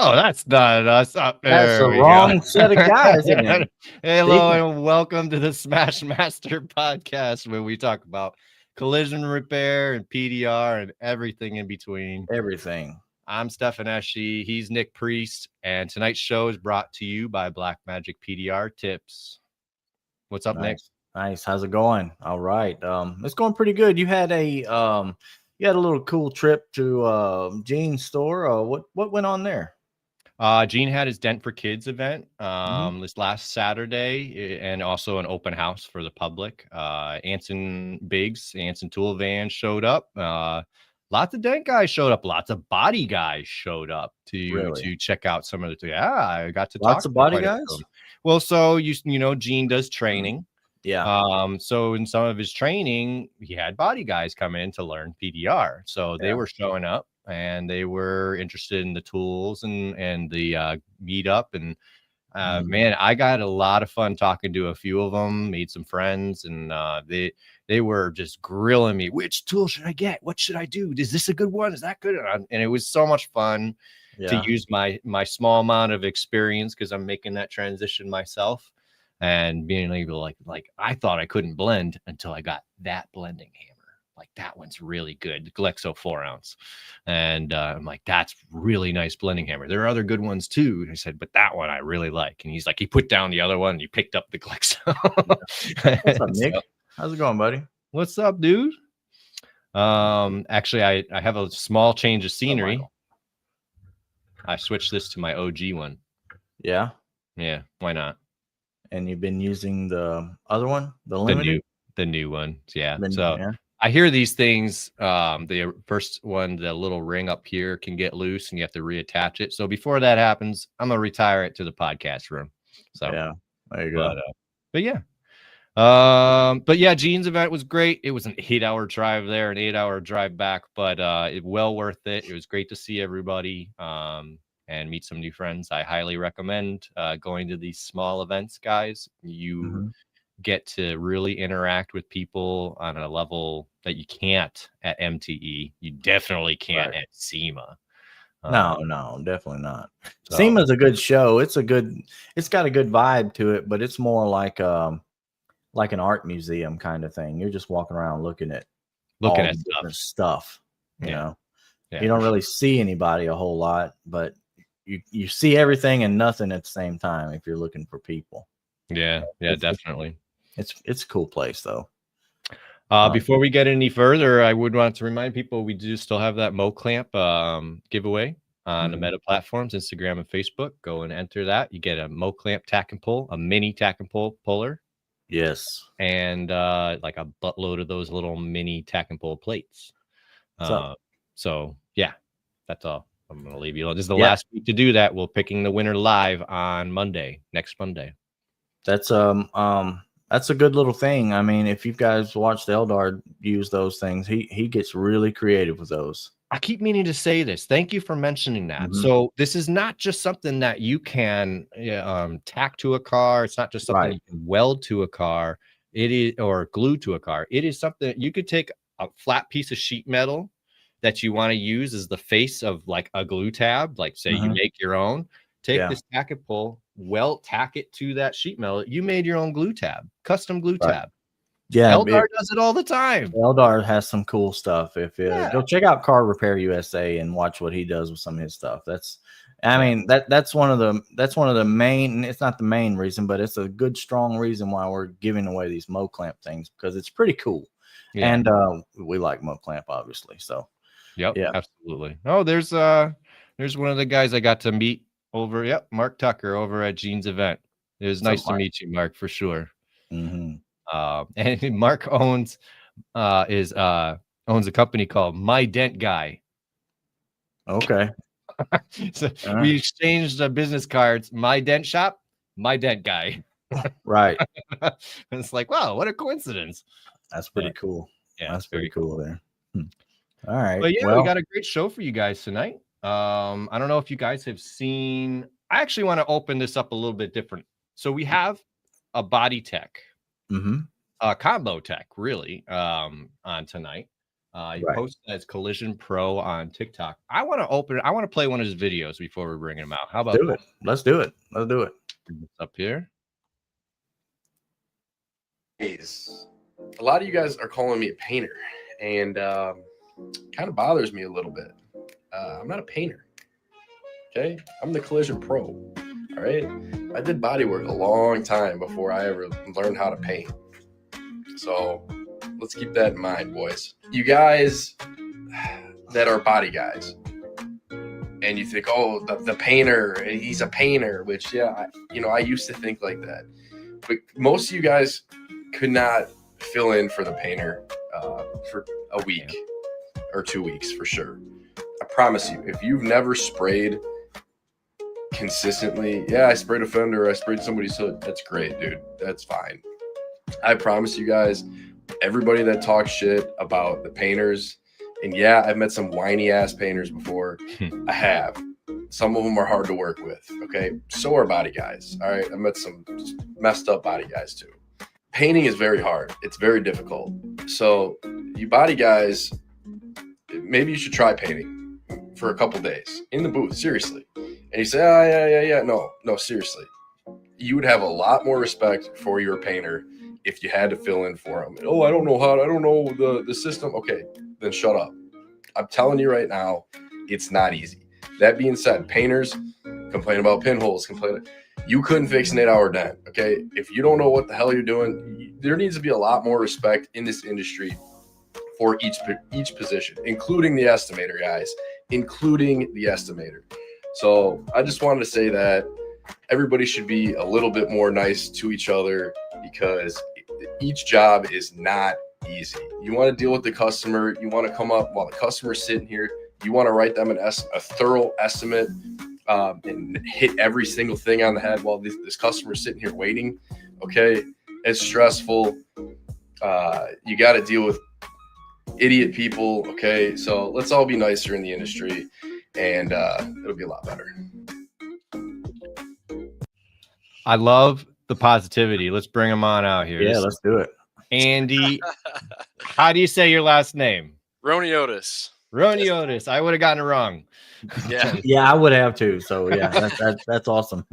No, that's not us. That's There the we go. wrong set of guys, isn't it? Hello and welcome to the Smash Master podcast, where we talk about collision repair and PDR and everything in between. Everything. I'm Stefan Eschi. He's Nick Priest, and tonight's show is brought to you by Black Magic PDR Tips. What's up, Nick? Nice. How's it going? All right. It's going pretty good. You had a little cool trip to Gene's store. What went on there? Gene had his Dent for Kids event this last Saturday, and also an open house for the public. Anson Tool Van showed up. Lots of Dent guys showed up. Lots of body guys showed up to check out some of the. Yeah, I got to lots talk of body to guys. Well, so you know, Gene does training. Yeah. So in some of his training, he had body guys come in to learn PDR. So they were showing up and they were interested in the tools and the meetup. And man, I got a lot of fun talking to a few of them, made some friends, and they were just grilling me. Which tool should I get? What should I do? Is this a good one? Is that good? And it was so much fun to use my small amount of experience, because I'm making that transition myself. And being able to like I thought I couldn't blend until I got that blending hammer. Like, that one's really good, the Glexo 4-ounce. And I'm like, that's really nice blending hammer. There are other good ones too. And I said, but that one I really like. And he's like, he put down the other one and he picked up the Glexo. What's up, Nick? How's it going, buddy? What's up, dude? Actually, I have a small change of scenery. I switched this to my OG one. Yeah, why not? And you've been using the other one, the new one. Yeah. I hear these things. The first one, the little ring up here can get loose and you have to reattach it. So before that happens, I'm gonna retire it to the podcast room. So yeah, there you go. But yeah, Gene's event was great. It was an 8-hour drive there, an 8-hour drive back, but it well worth it. It was great to see everybody. And meet some new friends. I highly recommend going to these small events, guys. You get to really interact with people on a level that you can't at MTE. You definitely can't at SEMA. No, definitely not. SEMA's a good show. It's got a good vibe to it, but it's more like an art museum kind of thing. You're just walking around looking at stuff. You know, you don't really see anybody a whole lot, but you see everything and nothing at the same time if you're looking for people. Definitely. It's a cool place though. Before we get any further, I would want to remind people we do still have that Mo Clamp giveaway on the Meta platforms, Instagram and Facebook. Go and enter that. You get a Mo Clamp tack and pull, a mini tack and pull puller. Yes. And like a buttload of those little mini tack and pull plates. So yeah, that's all. I'm going to leave you alone. This is the last week to do that. We're picking the winner live on next Monday. That's a good little thing. I mean, if you guys watched Eldar use those things, he gets really creative with those. I keep meaning to say this. Thank you for mentioning that. So this is not just something that you can tack to a car. It's not just something you can weld to a car. It is, or glue to a car. It is something that you could take a flat piece of sheet metal that you want to use as the face of like a glue tab, like say you make your own, take this tack and pull, tack it to that sheet metal. You made your own glue tab, custom glue tab. Yeah, Eldar does it all the time. Eldar has some cool stuff. If you go check out Car Repair USA and watch what he does with some of his stuff. That's one of the main. It's not the main reason, but it's a good strong reason why we're giving away these Mo Clamp things, because it's pretty cool. And we like Mo Clamp, obviously. So. Yep, absolutely. Oh, there's one of the guys I got to meet over. Yep, Mark Tucker over at Gene's event. It was nice to meet you, Mark, for sure. And Mark owns a company called My Dent Guy. Okay. So we exchanged business cards. My Dent Shop, My Dent Guy. Right. And it's like, wow, what a coincidence. That's pretty cool. Yeah, that's very cool there. All right. But we got a great show for you guys tonight. I don't know if you guys have seen. I actually want to open this up a little bit different. So we have a body tech, a combo tech, really, on tonight. You post as Collision Pro on TikTok. I want to play one of his videos before we bring him out. How about that? Let's do it. Let's do it. Up here. A lot of you guys are calling me a painter, and kind of bothers me a little bit. I'm not a painter. Okay, I'm the Collision Pro. All right, I did bodywork a long time before I ever learned how to paint. So let's keep that in mind, boys. You guys that are body guys, and you think, oh, the painter, he's a painter, which, yeah, I used to think like that. But most of you guys could not fill in for the painter for a week or 2 weeks for sure. I promise you, if you've never sprayed consistently, I sprayed a fender, I sprayed somebody's hood, that's great, dude. That's fine. I promise you guys, everybody that talks shit about the painters, and yeah, I've met some whiny ass painters before. I have. Some of them are hard to work with. Okay. So are body guys. All right. I met some messed up body guys too. Painting is very hard. It's very difficult. So you body guys, maybe you should try painting for a couple days in the booth. Seriously. And you say, oh, yeah. No, seriously. You would have a lot more respect for your painter if you had to fill in for them. Oh, I don't know the system. Okay, then shut up. I'm telling you right now, it's not easy. That being said, painters complain about pinholes, you couldn't fix an 8-hour dent. Okay, if you don't know what the hell you're doing, there needs to be a lot more respect in this industry for each position, including the estimator, guys, including the estimator. So I just wanted to say that everybody should be a little bit more nice to each other, because each job is not easy. You want to deal with the customer. You want to come up while the customer's sitting here. You want to write them a thorough estimate and hit every single thing on the head while this customer's sitting here waiting. Okay, it's stressful. You got to deal with idiot people. Okay, so let's all be nicer in the industry, and it'll be a lot better. I love the positivity. Let's bring him on out here. Yeah, let's do it. Andy, how do you say your last name? Roiniotis. Roiniotis. I would have gotten it wrong. Yeah, I would have too. So yeah, that's awesome.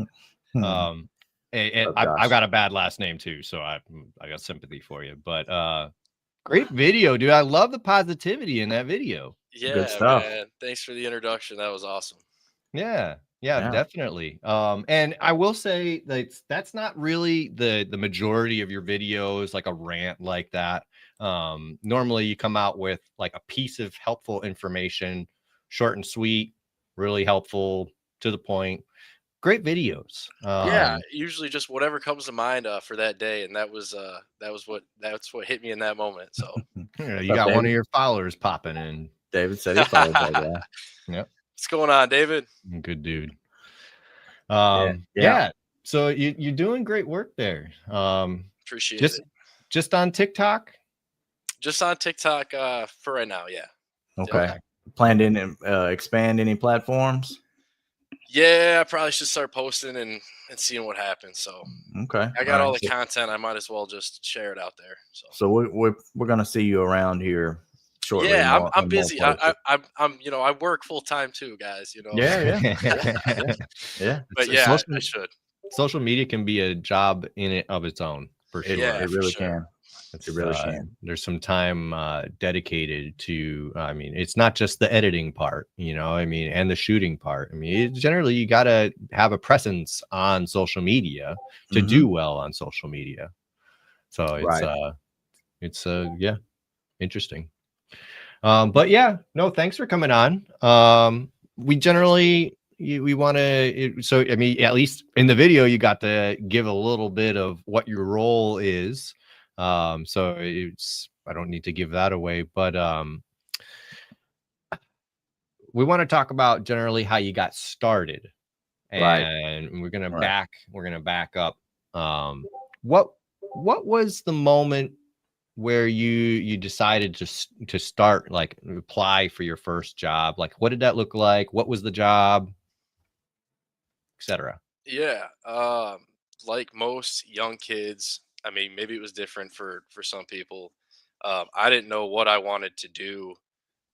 I've got a bad last name too, so I got sympathy for you. But great video, dude. I love the positivity in that video. Yeah, good stuff. Man. Thanks for the introduction. That was awesome. Yeah, definitely. And I will say that's not really the majority of your videos, like a rant like that. Normally you come out with like a piece of helpful information, short and sweet, really helpful, to the point. Great videos. Usually just whatever comes to mind for that day, and that's what hit me in that moment. So you got one of your followers popping in. David said he followed that guy. Yep. What's going on, David? Good dude. Yeah. So you're doing great work there. Appreciate it. Just on TikTok? Just on TikTok for right now, yeah. Okay. Plan to expand any platforms? Yeah, I probably should start posting and seeing what happens. So okay, I got all the content. I might as well just share it out there. So we're gonna see you around here shortly. Yeah, I'm busy. I'm I work full time too, guys. Yeah. But yeah, I should. Social media can be a job in it of its own, for sure. Yeah, it really can. It really can. There's some time dedicated to, it's not just the editing part, and the shooting part. Generally you got to have a presence on social media to do well on social media. So it's interesting. But yeah, no, thanks for coming on. We generally, we want to, so, at least in the video, you got to give a little bit of what your role is. So I don't need to give that away, but we want to talk about generally how you got started, and we're gonna back up. What was the moment where you decided to start, like, apply for your first job? Like, what did that look like? What was the job, etc.? Yeah, like most young kids, maybe it was different for some people. I didn't know what I wanted to do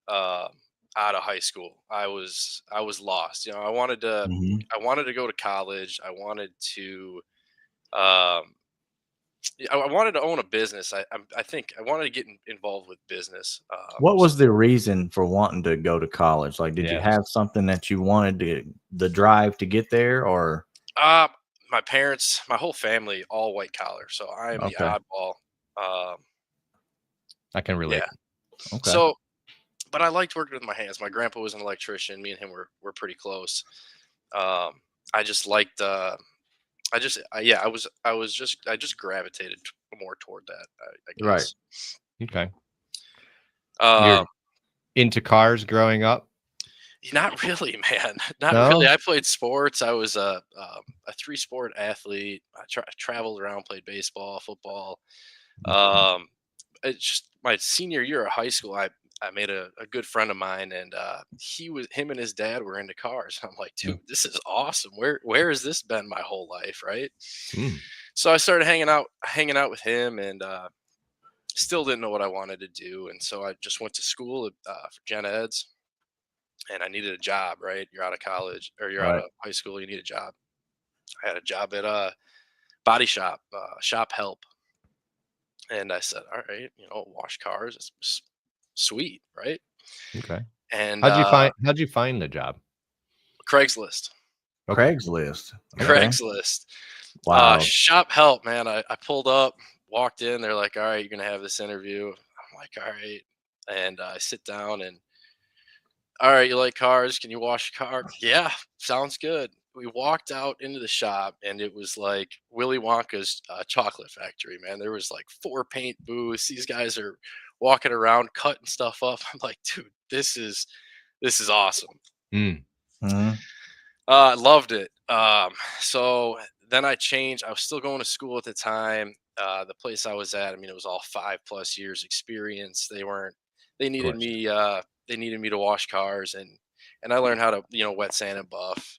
out of high school. I was lost. You know, Mhm. I wanted to go to college. I wanted to um, I wanted to own a business. I think I wanted to get involved with business. What was the reason for wanting to go to college? Like, did you Yes. have something that you wanted to the drive to get there, or Uh, my parents, my whole family, all white collar. So I am the okay, oddball. Um, I can relate. yeah. okay, So, but I liked working with my hands. My grandpa was an electrician. Me and him were pretty close. Um, I just liked. Yeah. I just gravitated more toward that. I right, guess. Okay. You're Um, into cars growing up? Not really, man. Not really. No? I played sports. I was a three sport athlete. I traveled around, played baseball, football. Um, it's just my senior year of high school. I made a good friend of mine, and him and his dad were into cars. I'm like, dude, Mm. this is awesome. Where has this been my whole life, right? Mm. So I started hanging out with him, and still didn't know what I wanted to do, and so I just went to school for gen eds, and I needed a job. Right, you're out of college or you're out right. of high school, you need a job. I had a job at a body shop, shop help, and I said, all right, you know, wash cars, sweet, right? Okay. And How'd you find the job? Craigslist. Okay. Craigslist. Okay. Okay, Craigslist. wow. Shop help, man. I pulled up, walked in. They're like, all right, you're going to have this interview. I'm like, all right. And I sit down and, all right, you like cars? Can you wash a car? Yeah, sounds good. We walked out into the shop and it was like Willy Wonka's chocolate factory, man. There was like 4 paint booths. These guys are walking around cutting stuff up. I'm like, dude, this is awesome. Mm. Mhm. I loved it. So then I changed. I was still going to school at the time. The place I was at, I mean, it was all 5+ years experience. They Of needed course. me, they needed me to wash cars and I learned how to, you know, wet sand and buff.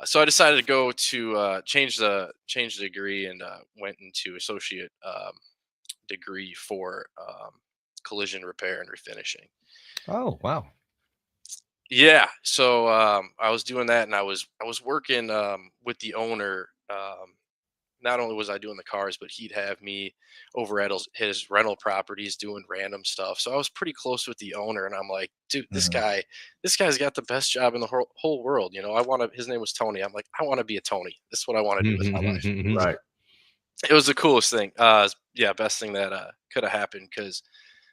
So I decided to go to, change the degree and, went into associate, degree for, collision repair and refinishing. Oh, wow. Yeah, so I was doing that, and I was working with the owner. Not only was I doing the cars, but he'd have me over at his rental properties doing random stuff. So I was pretty close with the owner, and I'm like, dude, Mhm. this guy's got the best job in the whole world. You know, I want to. His name was Tony. I'm like, I want to be a Tony. This is what I want to do with my life. Right. It was the coolest thing. Yeah, best thing that could have happened because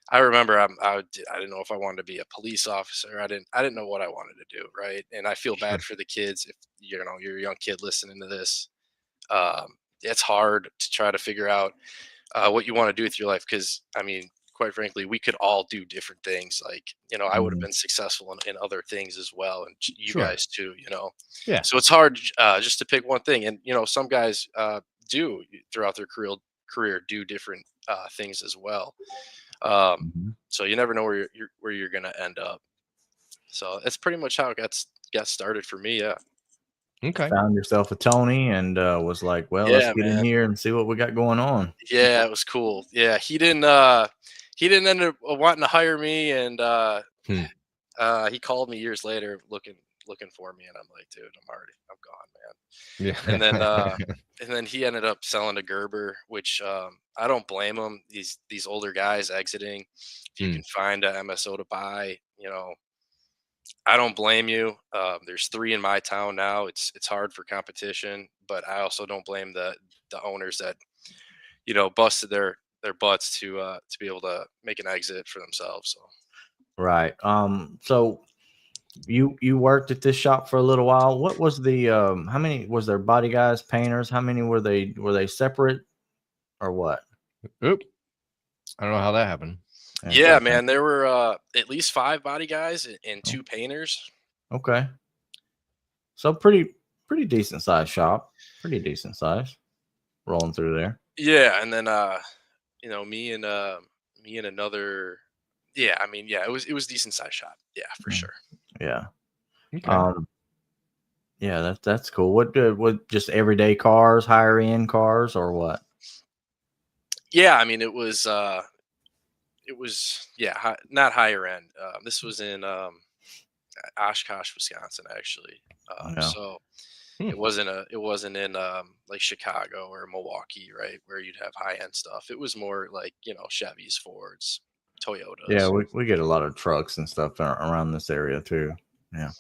I remember I didn't know if I wanted to be a police officer. I didn't know what I wanted to do, right? And I feel Sure. bad for the kids if you know you're a young kid listening to this. It's hard to try to figure out what you want to do with your life because I mean, quite frankly, we could all do different things. Like you know, I would have Mhm. been successful in other things as well, and you Sure. guys too. You know, Yeah. so it's hard just to pick one thing. And you know, some guys do throughout their career do different things as well. Um, Mhm. so you never know where you're gonna end up. So that's pretty much how it got started for me. Yeah. Okay. Found yourself a Tony and was like, well, let's Yeah, get in man. here and see what we got going on. Yeah, it was cool. Yeah, he didn't end up wanting to hire me, and Hmm. he called me years later looking for me, and I'm like, dude, I'm gone, man. And then Yeah. and then he ended up selling to Gerber, which I don't blame him. These older guys exiting. If you Hmm. can find a MSO to buy, you know, I don't blame you. There's 3 in my town now. It's hard for competition, but I also don't blame the owners that you know busted their butts to be able to make an exit for themselves. So Right. So you worked at this shop for a little while. What was the how many was there body guys, painters? How many were they separate or what? Oop. I don't know how that happened. yeah, Interesting. man, there were at least 5 body guys and Oh, 2 painters. okay. So pretty decent size shop. Pretty decent size. Rolling through there. Yeah, and then you know me and another. Yeah, I mean, yeah, it was decent size shop. Yeah, for Mm, sure. yeah. Okay. Um yeah, that's cool. What just everyday cars, higher end cars or what? Yeah, I mean, not higher end. This was in Oshkosh, Wisconsin, actually. Yeah. So Hmm. it wasn't in like Chicago or Milwaukee, right, where you'd have high end stuff. It was more like Chevys, Fords, Yeah, Toyotas, we get a lot of trucks and stuff around this area too. Yeah.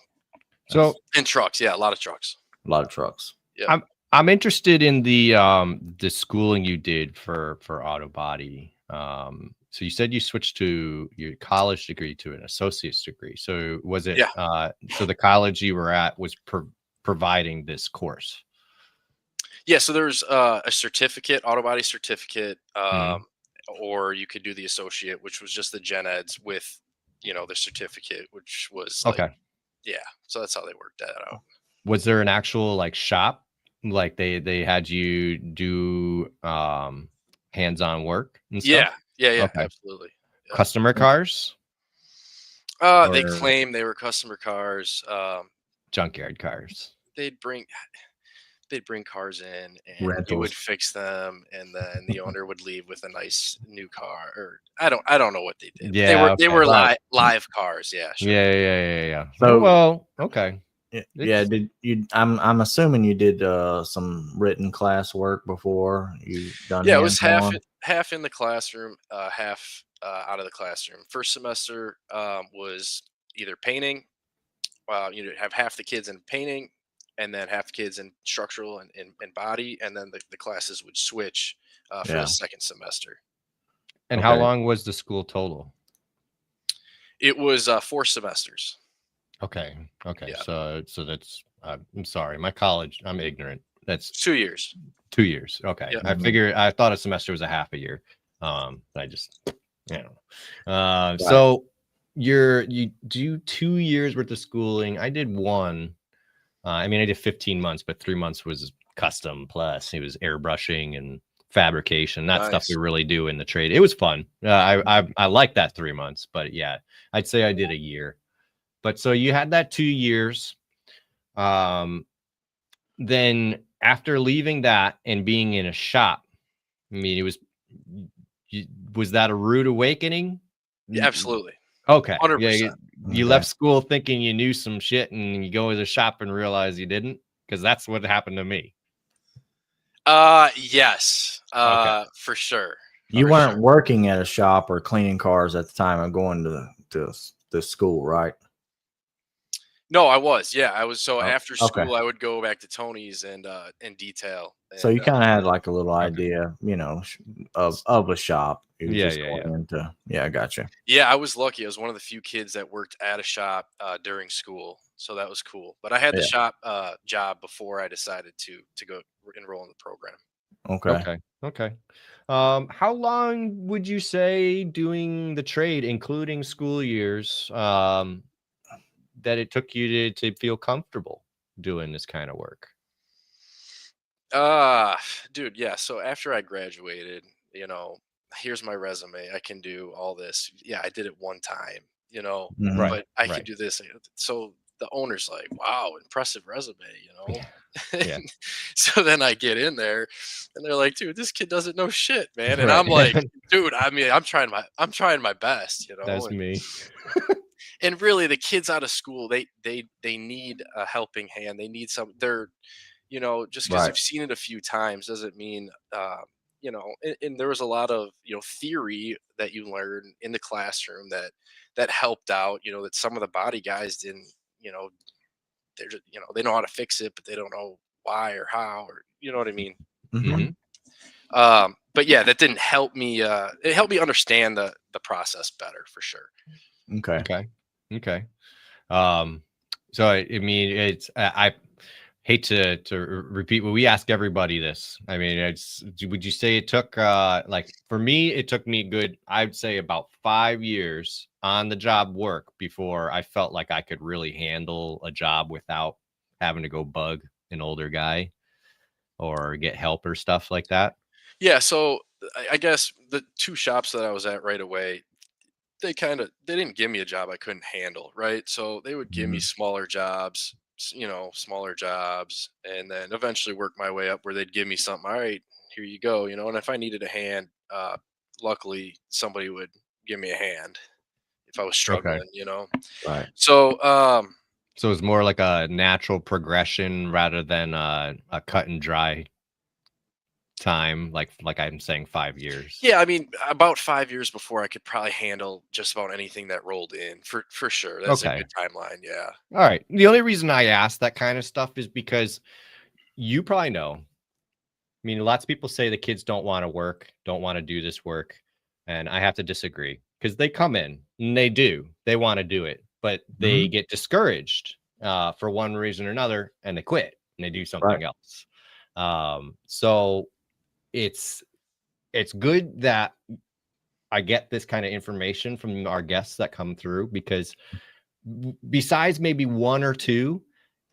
So and trucks. Yeah, a lot of trucks. A lot of trucks. Yeah. I'm interested in the schooling you did for auto body. So you said you switched to your college degree to an associate's degree. So was it Yeah. so the college you were at was providing this course? Yeah, so there's a certificate, auto body certificate, Mhm. or you could do the associate, which was just the gen eds with, the certificate, which was like, Okay. yeah. So that's how they worked that out. Was there an actual like shop? Like they had you do hands-on work and stuff? Yeah, yeah, Okay. absolutely. Yeah. Customer cars They or claim they were customer cars. junkyard cars? They'd bring they'd bring cars in and you would Rentals. fix them, and then the owner would leave with a nice new car, or I don't know what they did, but they Yeah, were they okay. were Right. live cars. Yeah, sure. Yeah. Oh, So well, okay. yeah, It's did you? I'm assuming you did some written class work before you done Yeah, it was hands on. half in the classroom, half out of the classroom. First semester was either painting. You'd have half the kids in painting, and then half the kids in structural and body, and then the classes would switch for the Yeah. second semester. and how Okay. long was the school total? It was 4 semesters. Okay. Okay. Yeah, So that's I'm sorry. My college, I'm ignorant. That's 2 years. 2 years. Okay. Yeah. Mhm. I thought a semester was a half a year. I just you know. Right. So you do 2 years worth of schooling. I did one. I mean, I did 15 months, but 3 months was custom plus. It was airbrushing and fabrication, not stuff we Nice. really do in the trade. It was fun. I like that 3 months, but yeah, I'd say I did a year. But so you had that 2 years. Um, then after leaving that and being in a shop, I mean, was that a rude awakening? Yeah, absolutely. Okay. Yeah, 100%. you Okay. left school thinking you knew some shit and you go to the shop and realize you didn't, because that's what happened to me. Yes. Okay. For sure. You For weren't sure. working at a shop or cleaning cars at the time of going to school, right? No, I was. Yeah, I was. So Oh, after okay. school, I would go back to Tony's and detail. So And you kind of had like a little Okay. idea, of a shop. You were just Yeah. going into. Yeah, I gotcha. yeah, I was lucky. I was one of the few kids that worked at a shop during school, so that was cool. But I had the Yeah. shop job before I decided to go enroll in the program. Okay. Okay. How long would you say doing the trade, including school years, that it took you to feel comfortable doing this kind of work? Uh Dude, yeah. So after I graduated, here's my resume. I can do all this. Yeah, I did it one time, Mhm. Right. but I could Right. do this. So the owner's like, wow, impressive resume. Yeah. And so then I get in there and they're like, dude, this kid doesn't know shit, man. And Right. I'm like, dude, I mean, I'm trying my best, That's and me. and really the kids out of school, they need a helping hand. They need they're just because Right. you've seen it a few times doesn't mean, and there was a lot of, theory that you learn in the classroom that helped out, that some of the body guys didn't, you know, they're just, they know how to fix it, but they don't know why or how, or, you know what I mean? Mhm. Mhm. But yeah, that didn't help me. It helped me understand the process better for sure. Okay. Okay. Um, so I mean, I hate to repeat, but we ask everybody this. I mean, would you say it took like for me, it took me I'd say about 5 years on the job work before I felt like I could really handle a job without having to go bug an older guy or get help or stuff like that. Yeah. So I guess the two shops that I was at right away, they didn't give me a job I couldn't handle, right? So they would give me Mhm. smaller jobs, smaller jobs, and then eventually work my way up where they'd give me something. All right, here you go, and if I needed a hand, luckily somebody would give me a hand if I was struggling, Right. So, So it's more like a natural progression rather than a cut and dry time, like I'm saying 5 years. yeah, I mean, about 5 years before I could probably handle just about anything that rolled in for sure. That's a Okay. good timeline. Yeah. All right. The only reason I ask that kind of stuff is because you probably know. I mean, lots of people say the kids don't want to work, don't want to do this work. And I have to disagree because they come in and they do. They want to do it, but they get discouraged for one reason or another and they quit and they do something else. So it's good that I get this kind of information from our guests that come through because besides maybe one or two,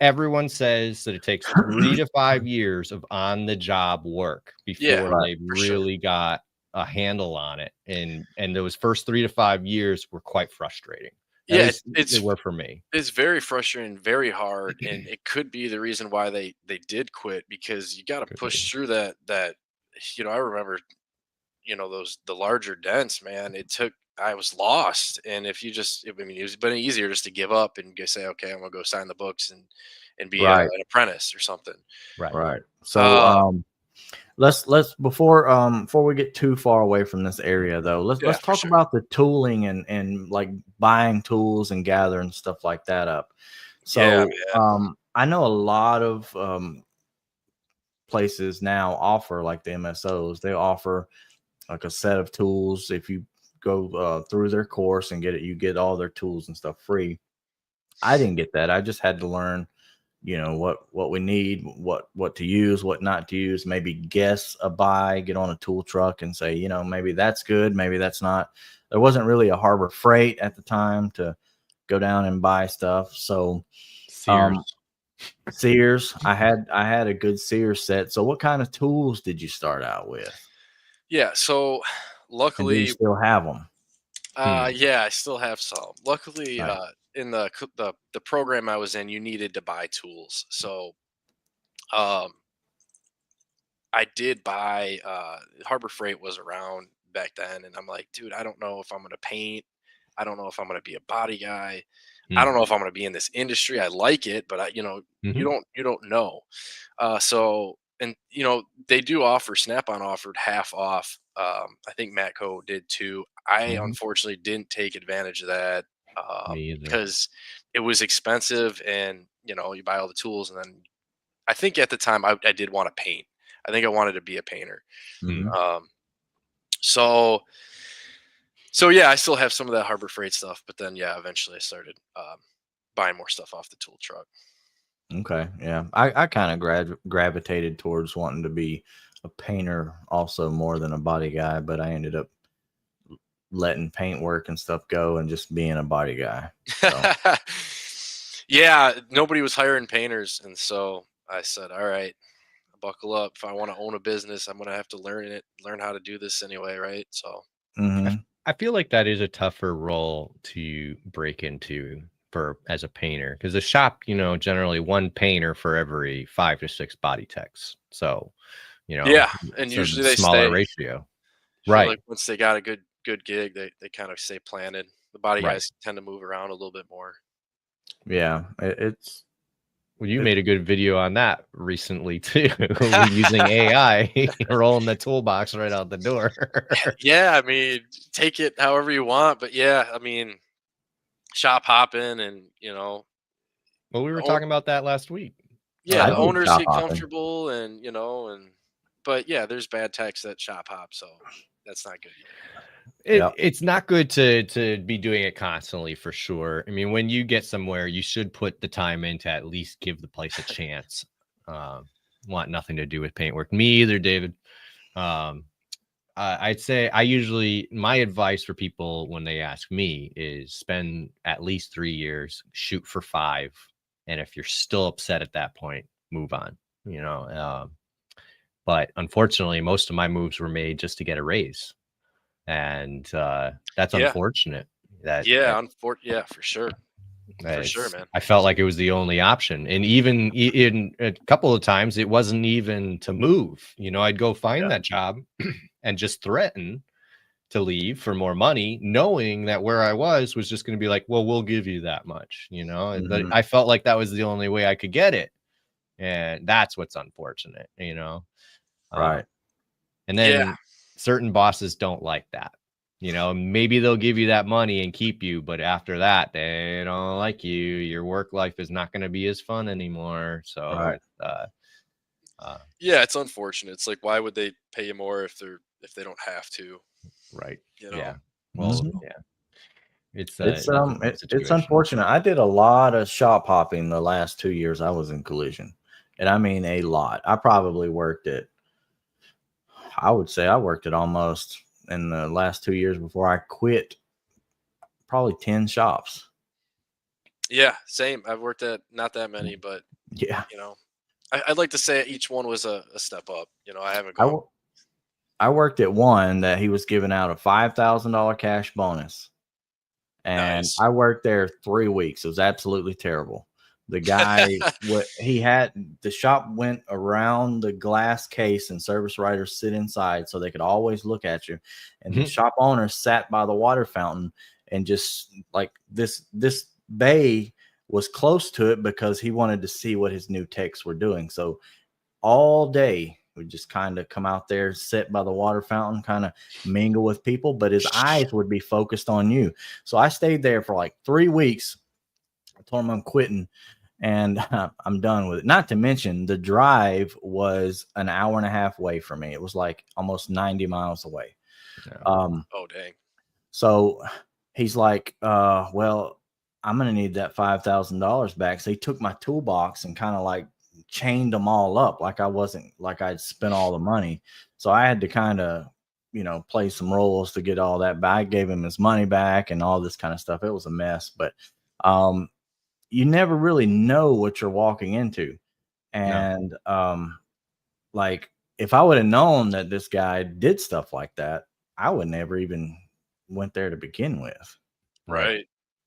everyone says that it takes 3 to 5 years of on the job work before they've really got a handle on it. And those first 3 to 5 years were quite frustrating. At least they were for me. It's very frustrating, very hard, and it could be the reason why they did quit, because you got to push through that. I remember, the larger dents, man. I was lost, and if you just, it would have been easier just to give up and go say, okay, I'm gonna go sign the books and be an apprentice or something. Right. So let's before we get too far away from this area though, let's talk about the tooling and like buying tools and gathering stuff like that up. So I know a lot of places now offer, like the MSOs, they offer like a set of tools. If you go through their course and get it, you get all their tools and stuff free. I didn't get that. I just had to learn, what we need, what to use, what not to use, maybe guess a buy, get on a tool truck and say, maybe that's good, maybe that's not. There wasn't really a Harbor Freight at the time to go down and buy stuff. So Sears, I had a good Sears set. So what kind of tools did you start out with? Yeah, so luckily, do you still have them? Yeah, I still have some. Luckily, in the program I was in, you needed to buy tools. So, I did buy. Harbor Freight was around back then, and I'm like, dude, I don't know if I'm gonna paint. I don't know if I'm gonna be a body guy. I don't know if I'm gonna be in this industry. I like it, but you don't know. So, and they do offer, Snap-on offered half off. I think Matco did too. I unfortunately didn't take advantage of that because it was expensive, and you buy all the tools, and then I think at the time I did want to paint. I think I wanted to be a painter. So yeah, I still have some of that Harbor Freight stuff, but then eventually I started buying more stuff off the tool truck. Okay, yeah, I kind of gravitated towards wanting to be a painter also more than a body guy, but I ended up letting paint work and stuff go and just being a body guy. So. Yeah, nobody was hiring painters, and so I said, all right, buckle up. If I want to own a business, I'm going to have to learn how to do this anyway, right? So I feel like that is a tougher role to break into as a painter, because the shop, generally one painter for every 5 to 6 body techs. So, and usually they smaller stay. ratio. Right. Like once they got a good gig, they kind of stay planted. The body guys tend to move around a little bit more. Yeah, it's. Well, you made a good video on that recently too, using AI, rolling the toolbox right out the door. Yeah, I mean, take it however you want, but yeah, I mean, shop hopping, and well, we were talking about that last week. Yeah, the owners get comfortable, and but yeah, there's bad techs that shop hop, so that's not good either. It's not good to be doing it constantly, for sure. I mean, when you get somewhere, you should put the time in to at least give the place a chance. Want nothing to do with paintwork. Me either, David. I'd say my advice for people when they ask me is spend at least 3 years, shoot for 5. And if you're still upset at that point, move on, but unfortunately, most of my moves were made just to get a raise. And that's unfortunate. Yeah, for sure. For sure, man. I felt like it was the only option. And even in a couple of times, it wasn't even to move. I'd go find that job and just threaten to leave for more money, knowing that where I was just going to be like, well, we'll give you that much, but I felt like that was the only way I could get it. And that's what's unfortunate, Right. And then certain bosses don't like that. Maybe they'll give you that money and keep you, but after that, they don't like you. Your work life is not going to be as fun anymore. So, yeah, it's unfortunate. It's like, why would they pay you more if they don't have to? Right. You know? Yeah. Well, Mhm. yeah. It's it's unfortunate. I did a lot of shop hopping the last 2 years I was in collision, and I mean a lot. I probably worked at, I would say I worked at almost in the last 2 years before I quit, probably 10 shops. Yeah, same. I've worked at not that many, but Yeah. I'd like to say each one was a step up. I haven't I, gone. wo- I worked at one that he was giving out a $5,000 cash bonus, and Nice. I worked there 3 weeks. It was absolutely terrible. The guy, what he had, the shop went around the glass case, and service writers sit inside so they could always look at you. And the shop owner sat by the water fountain, and just like this bay was close to it because he wanted to see what his new techs were doing. So all day would just kind of come out there, sit by the water fountain, kind of mingle with people, but his eyes would be focused on you. So I stayed there for like 3 weeks. I told him I'm quitting, and I'm done with it. Not to mention the drive was an hour and a half away from me. It was like almost 90 miles away. Yeah. Oh, dang. So he's like, well, I'm going to need that $5,000 back. So he took my toolbox and kind of like chained them all up. Like I'd spent all the money. So I had to kind of, play some roles to get all that back. I gave him his money back and all this kind of stuff. It was a mess, but, you never really know what you're walking into. And, like if I would have known that this guy did stuff like that, I would never even went there to begin with. Right.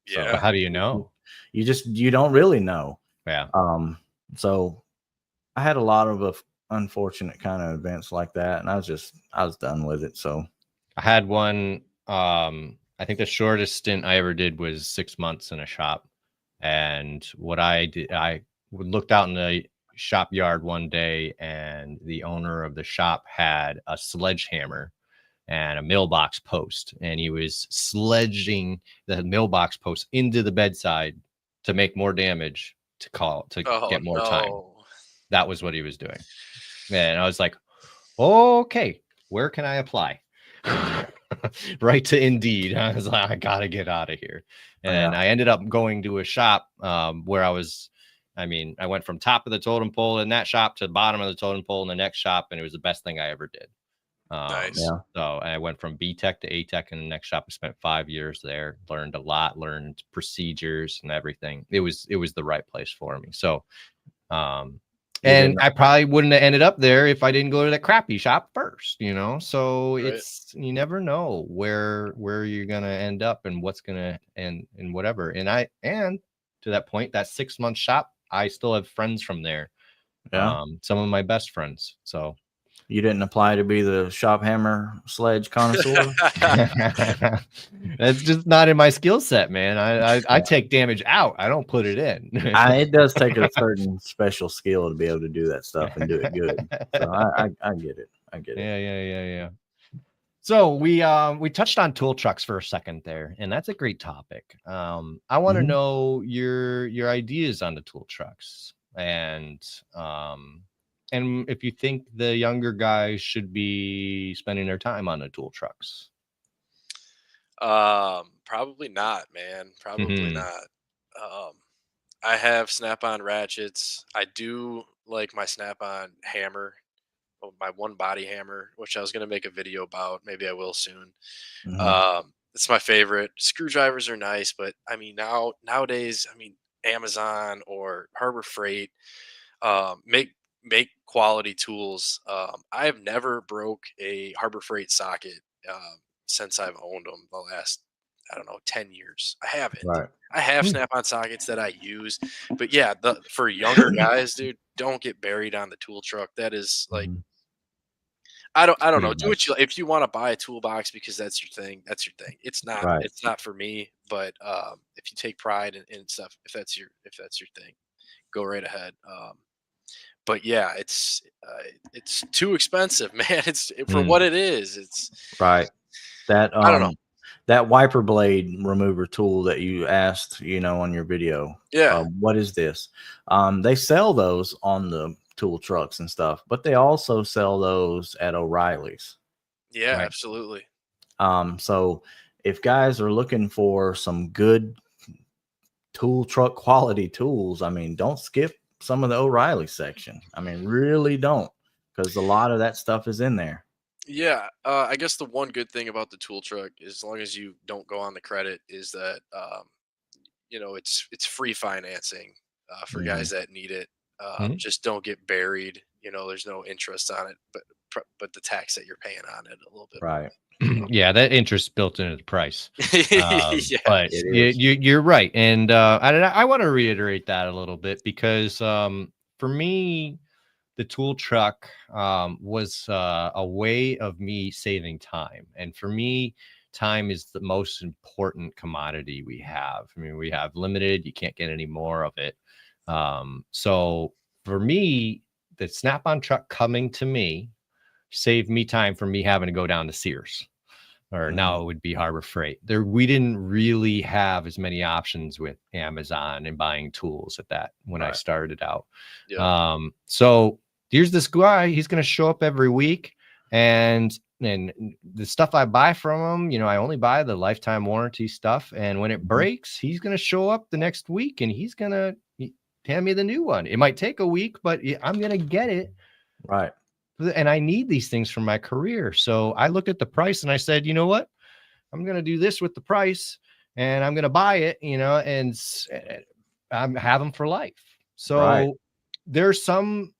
So Yeah. But how do you know? you don't really know. Yeah. So I had a lot of unfortunate kind of events like that, and I was done with it. So I had one. I think the shortest stint I ever did was 6 months in a shop. And what I did, I looked out in the shop yard one day, and the owner of the shop had a sledgehammer and a mailbox post, and he was sledging the mailbox post into the bedside to make more damage to Oh get more time. no. That was what he was doing. And I was like, okay, where can I apply? Right to Indeed. I was like, I gotta get out of here. And I ended up going to a shop where I went from top of the totem pole in that shop to bottom of the totem pole in the next shop, and it was the best thing I ever did. Nice. So I went from B Tech to A Tech in the next shop. I spent 5 years there, learned a lot, learned procedures and everything. It was the right place for me. So, and I probably wouldn't have ended up there if I didn't go to that crappy shop first, So Right. you never know where you're gonna end up and what's gonna and whatever. And to that point, that 6 month shop, I still have friends from there. yeah. Some of my best friends. So You didn't apply to be the shop hammer sledge connoisseur? that's just not in my skill set, man. I take damage out. I don't put it in. It does take a certain special skill to be able to do that stuff and do it good. So I get it. I get it. Yeah. So we touched on tool trucks for a second there, and that's a great topic. I want to know your ideas on the tool trucks, and if you think the younger guys should be spending their time on the tool trucks. Probably not, man. Probably Mhm. not. I have snap-on ratchets. I do like my snap-on hammer, my one body hammer, which I was gonna make a video about. Maybe I will soon. It's my favorite. Screwdrivers are nice, but I mean nowadays, I mean Amazon or Harbor Freight make quality tools. I have never broke a Harbor Freight socket since I've owned them the last I don't know, 10 years. I have it. Right. I have snap-on sockets that I use, but yeah, for younger guys, dude, don't get buried on the tool truck. That is like, Mhm. I don't Pretty know. Do what much. you, if you want to buy a toolbox because that's your thing, that's your thing. Right. It's not for me, but if you take pride in stuff, if that's your thing, go right ahead. But yeah, it's too expensive, man. It's for Mm. what it is. It's Right. That I don't know. that wiper blade remover tool that you asked, on your video, Yeah, what is this? They sell those on the tool trucks and stuff, but they also sell those at O'Reilly's. yeah, Right. absolutely. So if guys are looking for some good tool truck quality tools, I mean, don't skip some of the O'Reilly section. I mean, really don't, because a lot of that stuff is in there. Yeah, I guess the one good thing about the tool truck, as long as you don't go on the credit, is that it's free financing for Mhm. guys that need it. Mhm. Just don't get buried. There's no interest on it, but the tax that you're paying on it a little bit more. Right. Yeah, that interest built into the price. Yeah, But It is. you're right, and I want to reiterate that a little bit because for me, the tool truck was a way of me saving time, and for me, time is the most important commodity we have. I mean, we have limited; you can't get any more of it. So for me, the Snap-on truck coming to me saved me time from me having to go down to Sears, or Mhm. now it would be Harbor Freight. We didn't really have as many options with Amazon and buying tools at that when I Right. started out. yeah, So here's this guy, he's going to show up every week, and the stuff I buy from him, I only buy the lifetime warranty stuff. And when it Mhm. breaks, he's going to show up the next week and he's going to hand me the new one. It might take a week, but I'm going to get it. Right. And I need these things for my career. So I looked at the price and I said, you know what? I'm going to do this with the price and I'm going to buy it, and I'm have them for life. Right. So there's some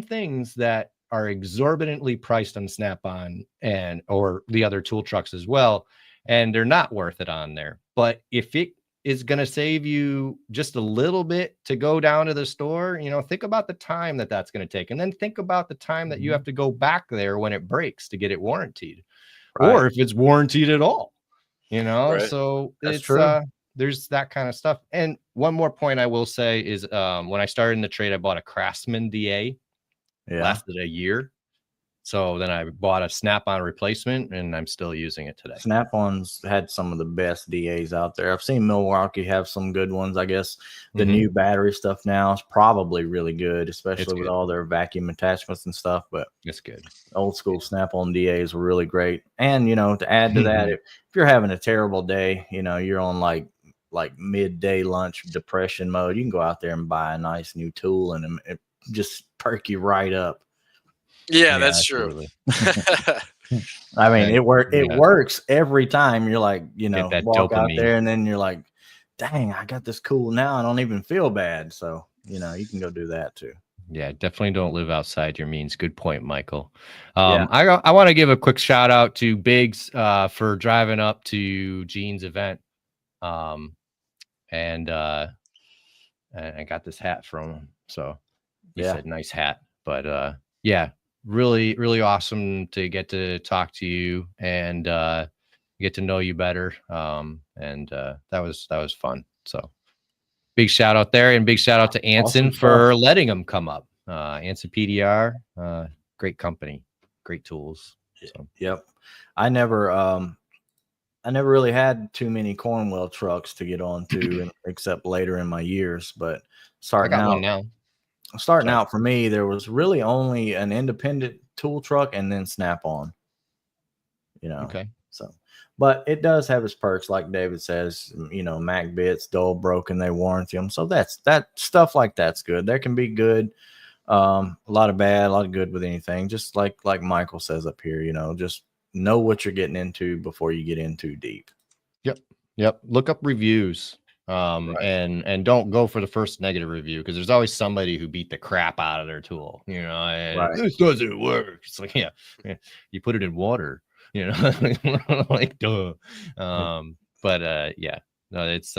things that are exorbitantly priced on Snap-on or the other tool trucks as well, and they're not worth it on there. But if it is going to save you just a little bit to go down to the store, think about the time that's going to take, and then think about the time that you Mhm. have to go back there when it breaks to get it warranted, Right. or if it's warranted at all. right. So That's it's true. there's that kind of stuff. And one more point I will say is when I started in the trade, I bought a Craftsman DA, Yeah. lasted a year. So then I bought a Snap-on replacement and I'm still using it today. Snap-on's had some of the best DAs out there. I've seen Milwaukee have some good ones. I guess the Mhm. new battery stuff now is probably really good, It's especially with good. all their vacuum attachments and stuff. But It's good. old school Snap-on DAs were really great. And to add to that, if you're having a terrible day, you're on like midday lunch depression mode, you can go out there and buy a nice new tool and it just perk you right up. Yeah, Yeah, that's true. absolutely. I mean, And it yeah, works every time. You're like, get that walk out dopamine. there and then you're like, dang, I got this cool now. I don't even feel bad. So, you can go do that too. Yeah, definitely don't live outside your means. Good point, Michael. Yeah. I want to give a quick shout out to Biggs for driving up to Gene's event. And I got this hat from him. So he Yeah. said nice hat. But yeah, really, really awesome to get to talk to you and get to know you better. And that was fun. So big shout out there, and big shout out to Anson Awesome for stuff. letting him come up. Anson PDR, great company, great tools. So Yep. I never really had too many Cornwell trucks to get onto except later in my years, but I got one now. starting Sorry. out for me, there was really only an independent tool truck and then Snap-on, Okay. So, but it does have its perks, like David says, Mac bits, dull broken, they warranty them. So that stuff like that's good. There can be good, a lot of bad, a lot of good with anything. Just like Michael says up here, just know what you're getting into before you get in too deep. Yep. Look up reviews. Right. And don't go for the first negative review, because there's always somebody who beat the crap out of their tool, and Right. this doesn't work. It's like, yeah, you put it in water, like, duh. But yeah, no, it's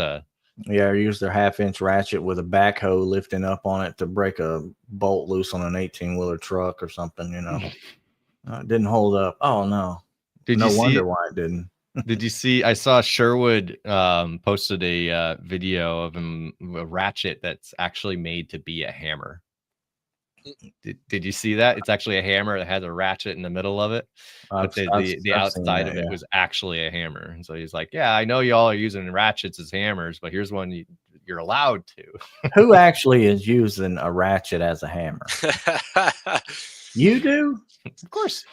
Yeah, use their 1/2-inch ratchet with a backhoe lifting up on it to break a bolt loose on an 18-wheeler truck or something, you know. It didn't hold up. Oh no. Did No you wonder see? why it didn't. Did you see? I saw Sherwood posted a video of a ratchet that's actually made to be a hammer. Did you see that? It's actually a hammer that has a ratchet in the middle of it, but I've the seen outside that, of it yeah. was actually a hammer. And so he's like, "Yeah, I know y'all are using ratchets as hammers, but here's one you're allowed to." Who actually is using a ratchet as a hammer? You do? Of course.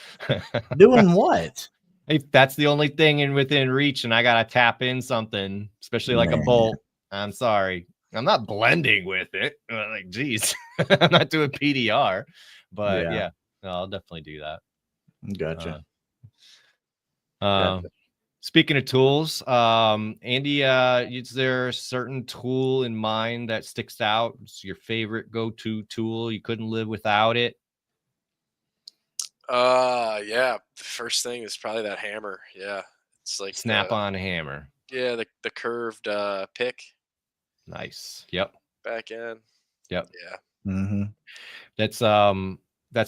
Doing what? If that's the only thing within reach, and I gotta tap in something, especially like a Man. bolt, I'm sorry. I'm not blending with it. Like, geez, I'm not doing PDR, but yeah, no, I'll definitely do that. Gotcha. Speaking of tools, Andy, is there a certain tool in mind that sticks out? It's your favorite go-to tool. You couldn't live without it. Yeah. The first thing is probably that hammer. Yeah. It's like Snap-on hammer. Yeah, the curved pick Nice. Yep. back end. Yep. Yeah. Mm-hmm. That's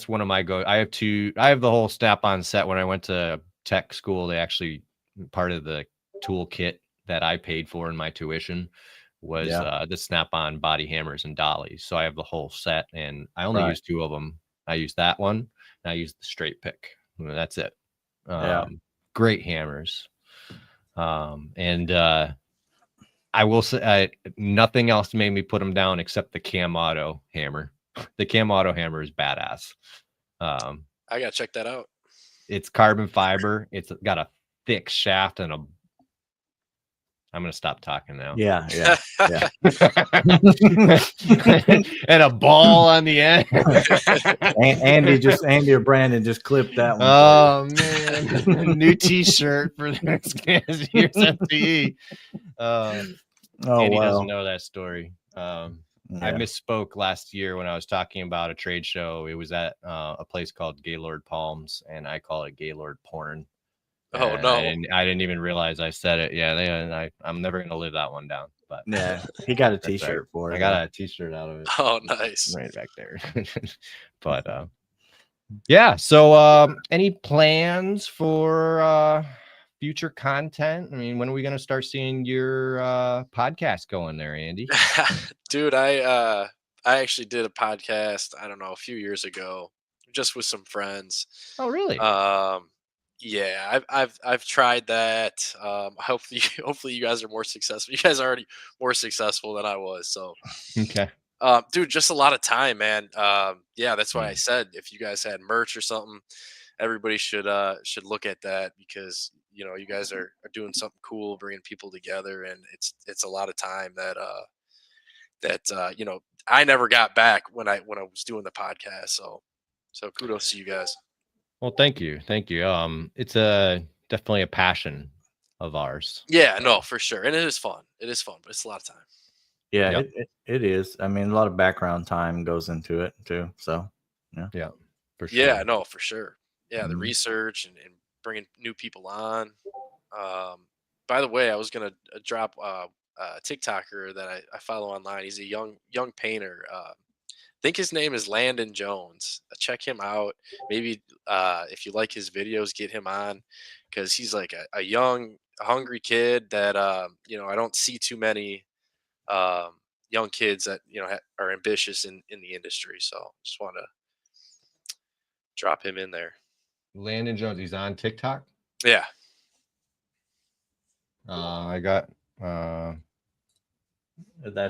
one of my I have the whole snap-on set. When I went to tech school, they actually, part of the toolkit that I paid for in my tuition was the snap-on body hammers and dollies. So I have the whole set, and I only use 2 of them. I use that one, and I use the straight pick. That's it. Great hammers. And I will say nothing else made me put them down except the Cam Auto hammer. The Cam Auto hammer is badass. I gotta check that out. It's carbon fiber. It's got a thick shaft and I'm gonna stop talking now. Yeah. And a ball on the end. Andy or Brandon just clipped that one. Oh man, new T-shirt for the next year's FTE. Andy doesn't know that story. I misspoke last year when I was talking about a trade show. It was at a place called Gaylord Palms, and I call it Gaylord Porn. Oh no! I didn't even realize I said it. Yeah, I'm never gonna live that one down. But yeah, he got a T-shirt for it. I got a T-shirt out of it. Oh, nice! Right back there. But yeah. So any plans for future content? I mean, when are we gonna start seeing your podcast going there, Andy? Dude, I actually did a podcast, I don't know, a few years ago, just with some friends. Oh, really? Yeah, I've tried that. Hopefully you guys are more successful. You guys are already more successful than I was. So okay. Dude, just a lot of time, man. Yeah, that's why I said if you guys had merch or something, everybody should look at that, because you know you guys are doing something cool, bringing people together, and it's a lot of time that you know I never got back when I was doing the podcast. So kudos to you guys. Well, thank you. It's definitely a passion of ours. Yeah, no, for sure, and it is fun. It is fun, but it's a lot of time. Yeah, Yep. it is. I mean, a lot of background time goes into it too. So yeah, for sure. Yeah, no, for sure. Yeah, the research and bringing new people on. By the way, I was gonna drop a TikToker that I follow online. He's a young painter. I think his name is Landon Jones. Check him out. Maybe if you like his videos, get him on, because he's like a young, hungry kid that you know I don't see too many young kids that you know are ambitious in the industry. So just want to drop him in there. Landon Jones, he's on TikTok. Yeah. I got that's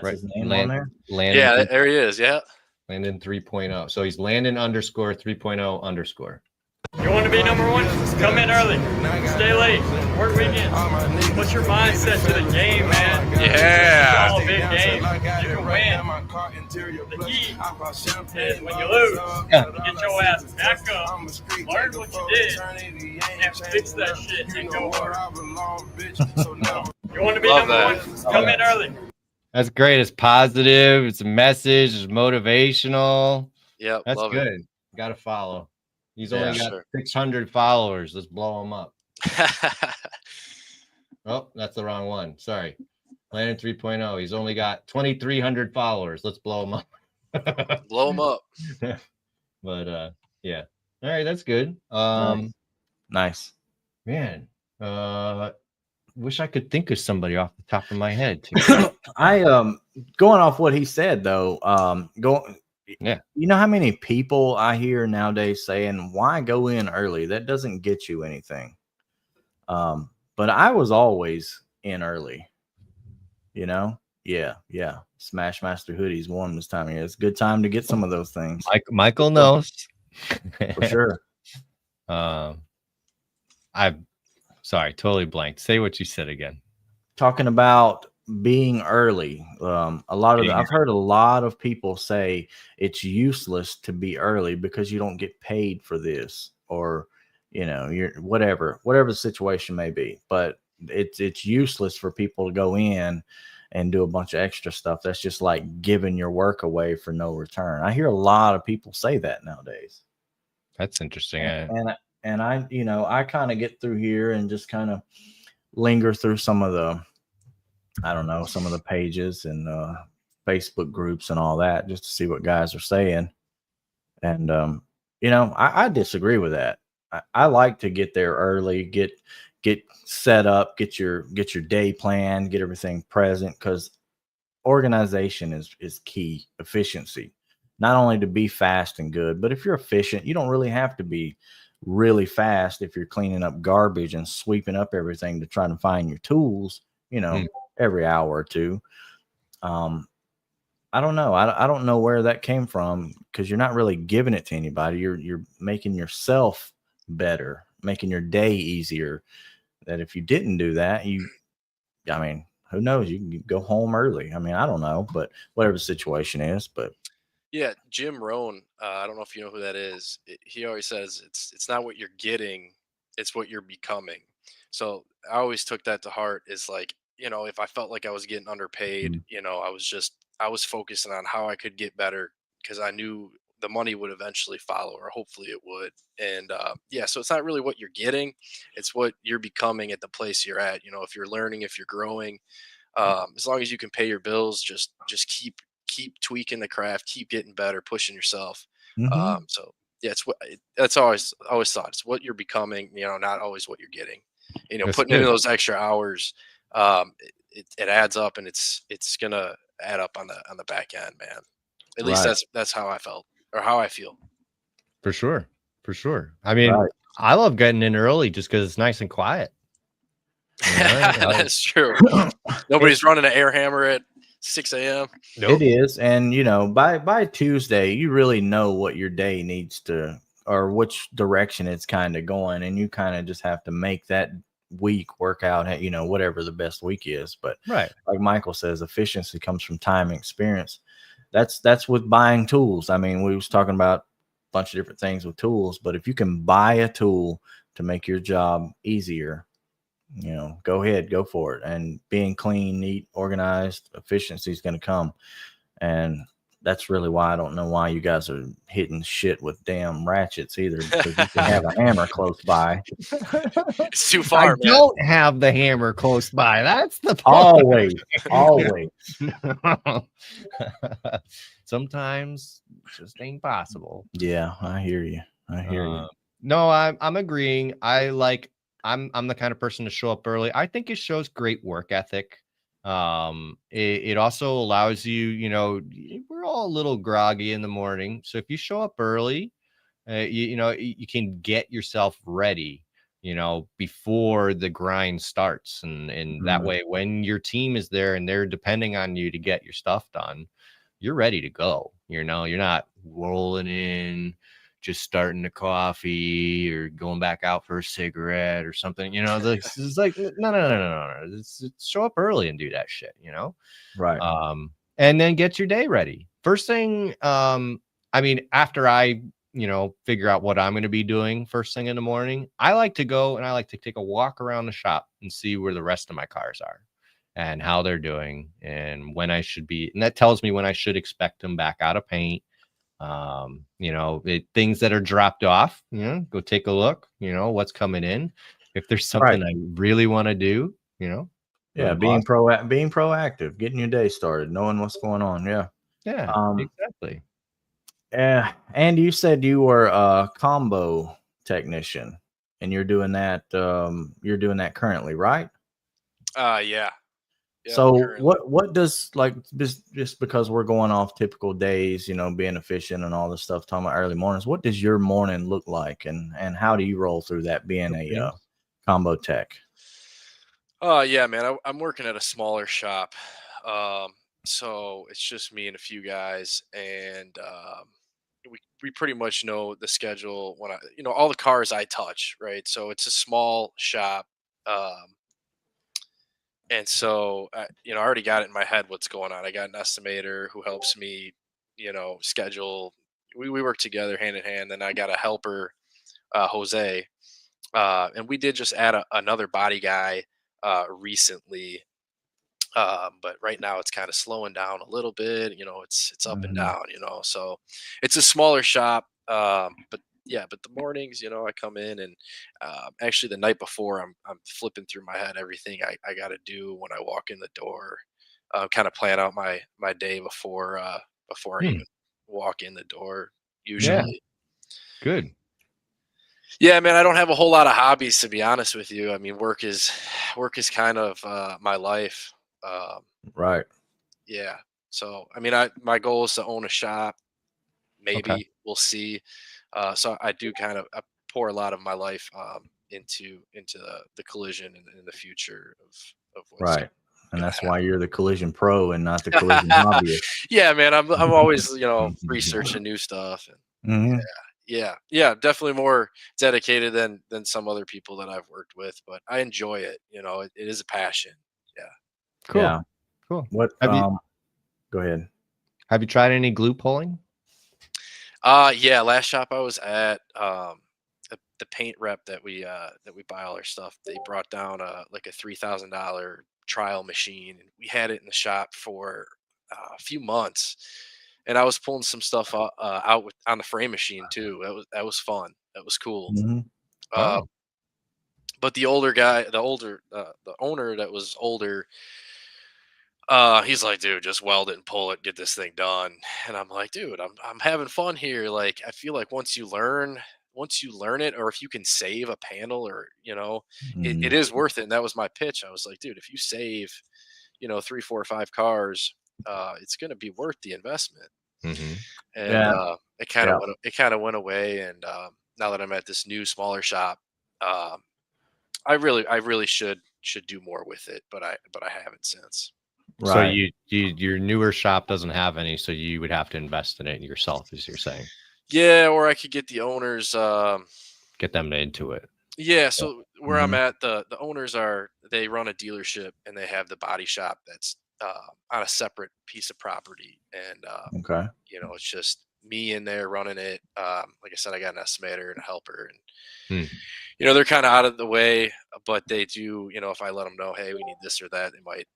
his name on there. Landon, yeah, there he is. Yeah. Landon 3.0. So he's Landon _3.0 _. You want to be number one? Come in early. Stay late. Work weekends. Put your mindset to the game, man. Yeah. It's all a big game. You can win. The key is when you lose, get your ass back up, learn what you did, and fix that shit and go hard. You want to be number one? Come in early. That's great. It's positive. It's a message. It's motivational. Yeah, that's good. Got to follow. He's only got 600 followers. Let's blow him up. Oh, that's the wrong one. Sorry. Landon 3.0. He's only got 2,300 followers. Let's blow him up. Blow them up. But yeah. All right, that's good. Nice. Man, wish I could think of somebody off the top of my head. I going off what he said though, yeah. You know how many people I hear nowadays saying, "Why go in early? That doesn't get you anything." But I was always in early. You know? Yeah. Smashmaster hoodies won this time of year. It's a good time to get some of those things. Michael knows. For sure. I'm sorry, totally blanked. Say what you said again. Talking about being early. I've heard a lot of people say it's useless to be early because you don't get paid for this, or you're whatever the situation may be. But it's useless for people to go in and do a bunch of extra stuff. That's just like giving your work away for no return. I hear a lot of people say that nowadays. That's interesting. And I, I kind of get through here and just kind of linger through some of the, some of the pages and Facebook groups and all that, just to see what guys are saying. And, I disagree with that. I like to get there early, get set up, get your day planned, get everything present, because organization is key. Efficiency, not only to be fast and good, but if you're efficient, you don't really have to be really fast if you're cleaning up garbage and sweeping up everything to try to find your tools, every hour or two. I don't know. I don't know where that came from, because you're not really giving it to anybody. You're making yourself better, making your day easier. That if you didn't do that, who knows? You can go home early. I don't know, but whatever the situation is. But yeah, Jim Rohn. I don't know if you know who that is. He always says it's not what you're getting, it's what you're becoming. So I always took that to heart. Is like, if I felt like I was getting underpaid, I was focusing on how I could get better, because I knew the money would eventually follow, or hopefully it would. And so it's not really what you're getting, it's what you're becoming at the place you're at. If you're learning, if you're growing, as long as you can pay your bills, just keep tweaking the craft, keep getting better, pushing yourself. So yeah, that's always thought it's what you're becoming, not always what you're getting. That's putting in good. those extra hours, it adds up, and it's gonna add up on the back end, man. At least that's how I felt, or how I feel. For sure. I love getting in early just because it's nice and quiet. That's true. Nobody's running an air hammer at 6 a.m. Nope. It is. And by Tuesday, you really know what your day needs to, or which direction it's kind of going, and you kind of just have to make that week work out, whatever the best week is. But right, like Michael says, efficiency comes from time and experience. That's with buying tools. We was talking about a bunch of different things with tools, but if you can buy a tool to make your job easier, go ahead, go for it. And being clean, neat, organized, efficiency is going to come. And that's really why I don't know why you guys are hitting shit with damn ratchets either, because you can have a hammer close by. It's too far, man. Don't have the hammer close by. That's the point. Always. Sometimes it just ain't possible. Yeah, I hear you. No, I'm agreeing. I'm the kind of person to show up early. I think it shows great work ethic. It also allows you, we're all a little groggy in the morning. So if you show up early, you can get yourself ready, before the grind starts. And that way, when your team is there and they're depending on you to get your stuff done, you're ready to go. You're not rolling in, just starting a coffee or going back out for a cigarette or something. It's like, no. It's show up early and do that shit, Right. And then get your day ready. First thing, after I, figure out what I'm going to be doing first thing in the morning, I like to go and I like to take a walk around the shop and see where the rest of my cars are and how they're doing and when I should be. And that tells me when I should expect them back out of paint. Things that are dropped off, go take a look, what's coming in. If there's something I really want to do, you know. Yeah, being proactive, getting your day started, knowing what's going on. Yeah. Yeah, exactly. Yeah. And you said you were a combo technician, and you're doing that. You're doing that currently, right? Yeah. Yeah, So currently. what does, like, just because we're going off typical days, being efficient and all this stuff, talking about early mornings, what does your morning look like, and how do you roll through that being a combo tech? Yeah, man, I'm working at a smaller shop. So it's just me and a few guys, and we pretty much know the schedule when all the cars I touch, right? So it's a small shop. Um, and so I already got it in my head what's going on. I got an estimator who helps me, schedule. We work together hand in hand. Then I got a helper, Jose, and we did just add another body guy recently. But right now it's kind of slowing down a little bit. It's up and down. So it's a smaller shop. But yeah, but the mornings, I come in and actually the night before I'm flipping through my head everything I got to do when I walk in the door. Kind of plan out my day before I even walk in the door. Usually. Yeah. Good. Yeah, man, I don't have a whole lot of hobbies, to be honest with you. I mean, work is kind of my life. Right. Yeah. So, I mean, my goal is to own a shop. Okay. Maybe we'll see. So I do I pour a lot of my life into the collision in the future of what's Right. And gonna that's why you're the collision pro and not the collision happen. hobbyist. Yeah, man, I'm always researching new stuff. And Mhm. yeah, definitely more dedicated than some other people that I've worked with, but I enjoy it. It is a passion. Yeah. Cool. Yeah. Cool. What? Have you Go ahead. tried any glue pulling? Yeah, last shop I was at, the paint rep that we buy all our stuff, they brought down like a $3,000 trial machine, and we had it in the shop for a few months, and I was pulling some stuff out on the frame machine too. That was fun. That was cool. Mhm. Uh, Oh, but the the owner that was older, he's like, dude, just weld it and pull it, get this thing done. And I'm like, dude, I'm having fun here. Like, I feel like once you learn it, or if you can save a panel, or it Mhm. is worth it. And that was my pitch. I was like, dude, if you save, 3, 4, 5 cars, it's gonna be worth the investment. And Yeah. Yeah. it kind of went away. And now that I'm at this new smaller shop, um, I really should do more with it, but I haven't since. so Right. your newer shop doesn't have any, so you would have to invest in it yourself, as you're saying. Yeah, or I could get the owners. Get them into it. Yeah, so where I'm Mhm. at, the owners they run a dealership, and they have the body shop that's on a separate piece of property, and Okay. it's just me in there running it. Like I said, I got an estimator and a helper, and Hmm. they're kind of out of the way, but they do. If I let them know, hey, we need this or that, they might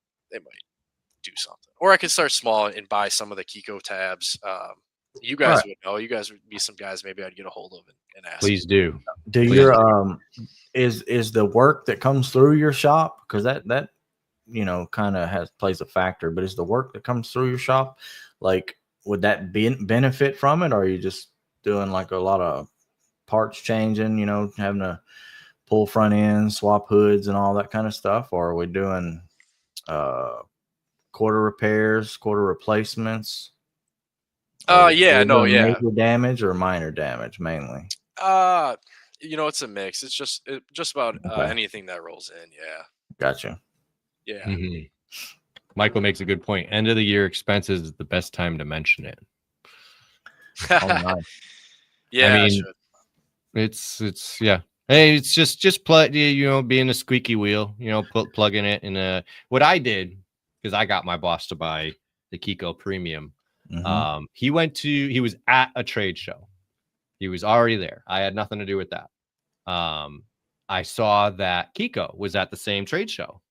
do something. Or I could start small and buy some of the Kiko tabs. You guys Right. would know. You guys would be some guys maybe I'd get a hold of and ask. Please do. Do Please your do. is the work that comes through your shop, because that kind of plays a factor, but is the work that comes through your shop, like, would that benefit from it, or are you just doing like a lot of parts changing, having to pull front ends, swap hoods, and all that kind of stuff, or are we doing uh quarter repairs, quarter replacements, or is Yeah, there no, yeah. major damage or minor damage mainly? Uh, it's a mix. It's just about Okay, anything that rolls in. Yeah, gotcha. yeah. Mhm. Michael makes a good point. End of the year expenses is the best time to mention it. Oh, nice. Yeah, I I mean, should. it's yeah. Hey, it's just plug, being a squeaky wheel, plugging it in what I did, because I got my boss to buy the Kiko Premium. Mhm. He was at a trade show. He was already there. I had nothing to do with that. I saw that Kiko was at the same trade show.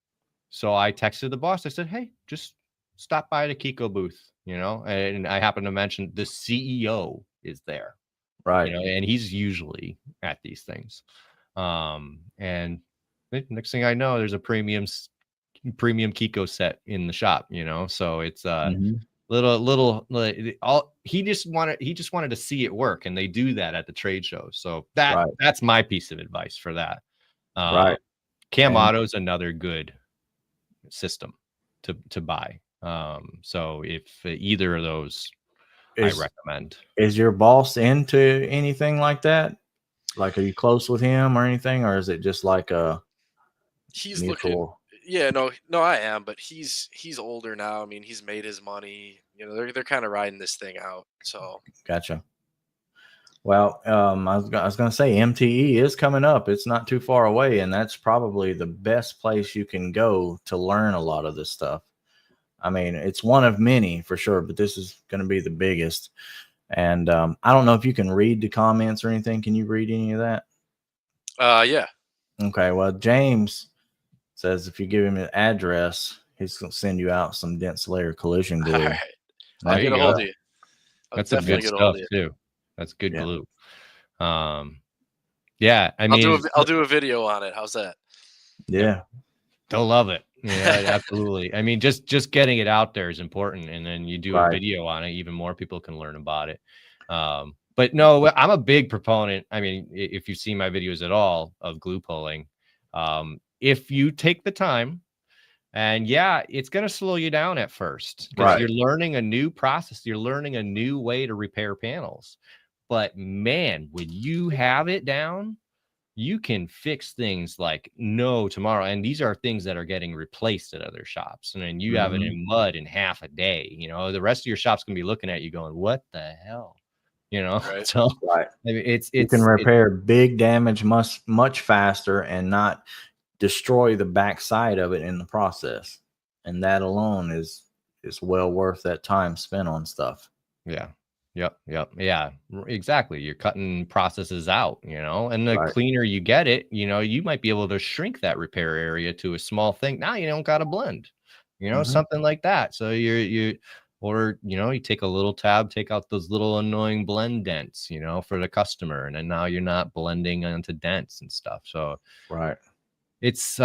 So I texted the boss. I said, hey, just stop by the Kiko booth, and I happened to mention the CEO is there, Right. and he's usually at these things. And next thing I know, there's a premium premium Kiko set in the shop, you know. So it's Mhm. little like, all he just wanted to see it work, and they do that at the trade shows. So that's my piece of advice for that. Right. Cam And Auto is another good system to buy. So if either of those, I recommend. Is your boss into anything like that? Like, are you close with him or anything, or is it just like a He's looking. mutual? Yeah, no, I am, but he's older now. I mean, he's made his money. You know, they're kind of riding this thing out. So Gotcha. Well, I was going to say MTE is coming up. It's not too far away, and that's probably the best place you can go to learn a lot of this stuff. I mean, it's one of many for sure, but this is going to be the biggest. And I don't know if you can read the comments or anything. Can you read any of that? yeah. Okay. Well, James says if you give him an address, he's going to send you out some dense layer collision glue. All right. I'll There get you a hold go. of you. That's some good stuff too. That's good Yeah. glue. Yeah, I mean, I'll do a video on it. How's that? Yeah. they'll love it. Yeah, absolutely. I mean, just getting it out there is important, and then you do a video on it, even more people can learn about it. But no, I'm a big proponent. I mean, if you see my videos at all of glue pulling, if you take the time, and yeah, it's going to slow you down at first because you're learning a new process. You're learning a new way to repair panels. But man, when you have it down, you can fix things like no tomorrow. And these are things that are getting replaced at other shops. And then you have it in mud in half a day. You know, the rest of your shop's going to be looking at you going, what the hell? You know, so I mean, you can repair big damage much faster and not destroy the backside of it in the process. And that alone is well worth that time spent on stuff. Yeah. Yep. Yeah, exactly. You're cutting processes out, you know, and the cleaner you get it, you know, you might be able to shrink that repair area to a small thing. Now you don't got to blend, you know, something like that. So or, you know, you take a little tab, take out those little annoying blend dents, you know, for the customer. And then now you're not blending onto dents and stuff. So it's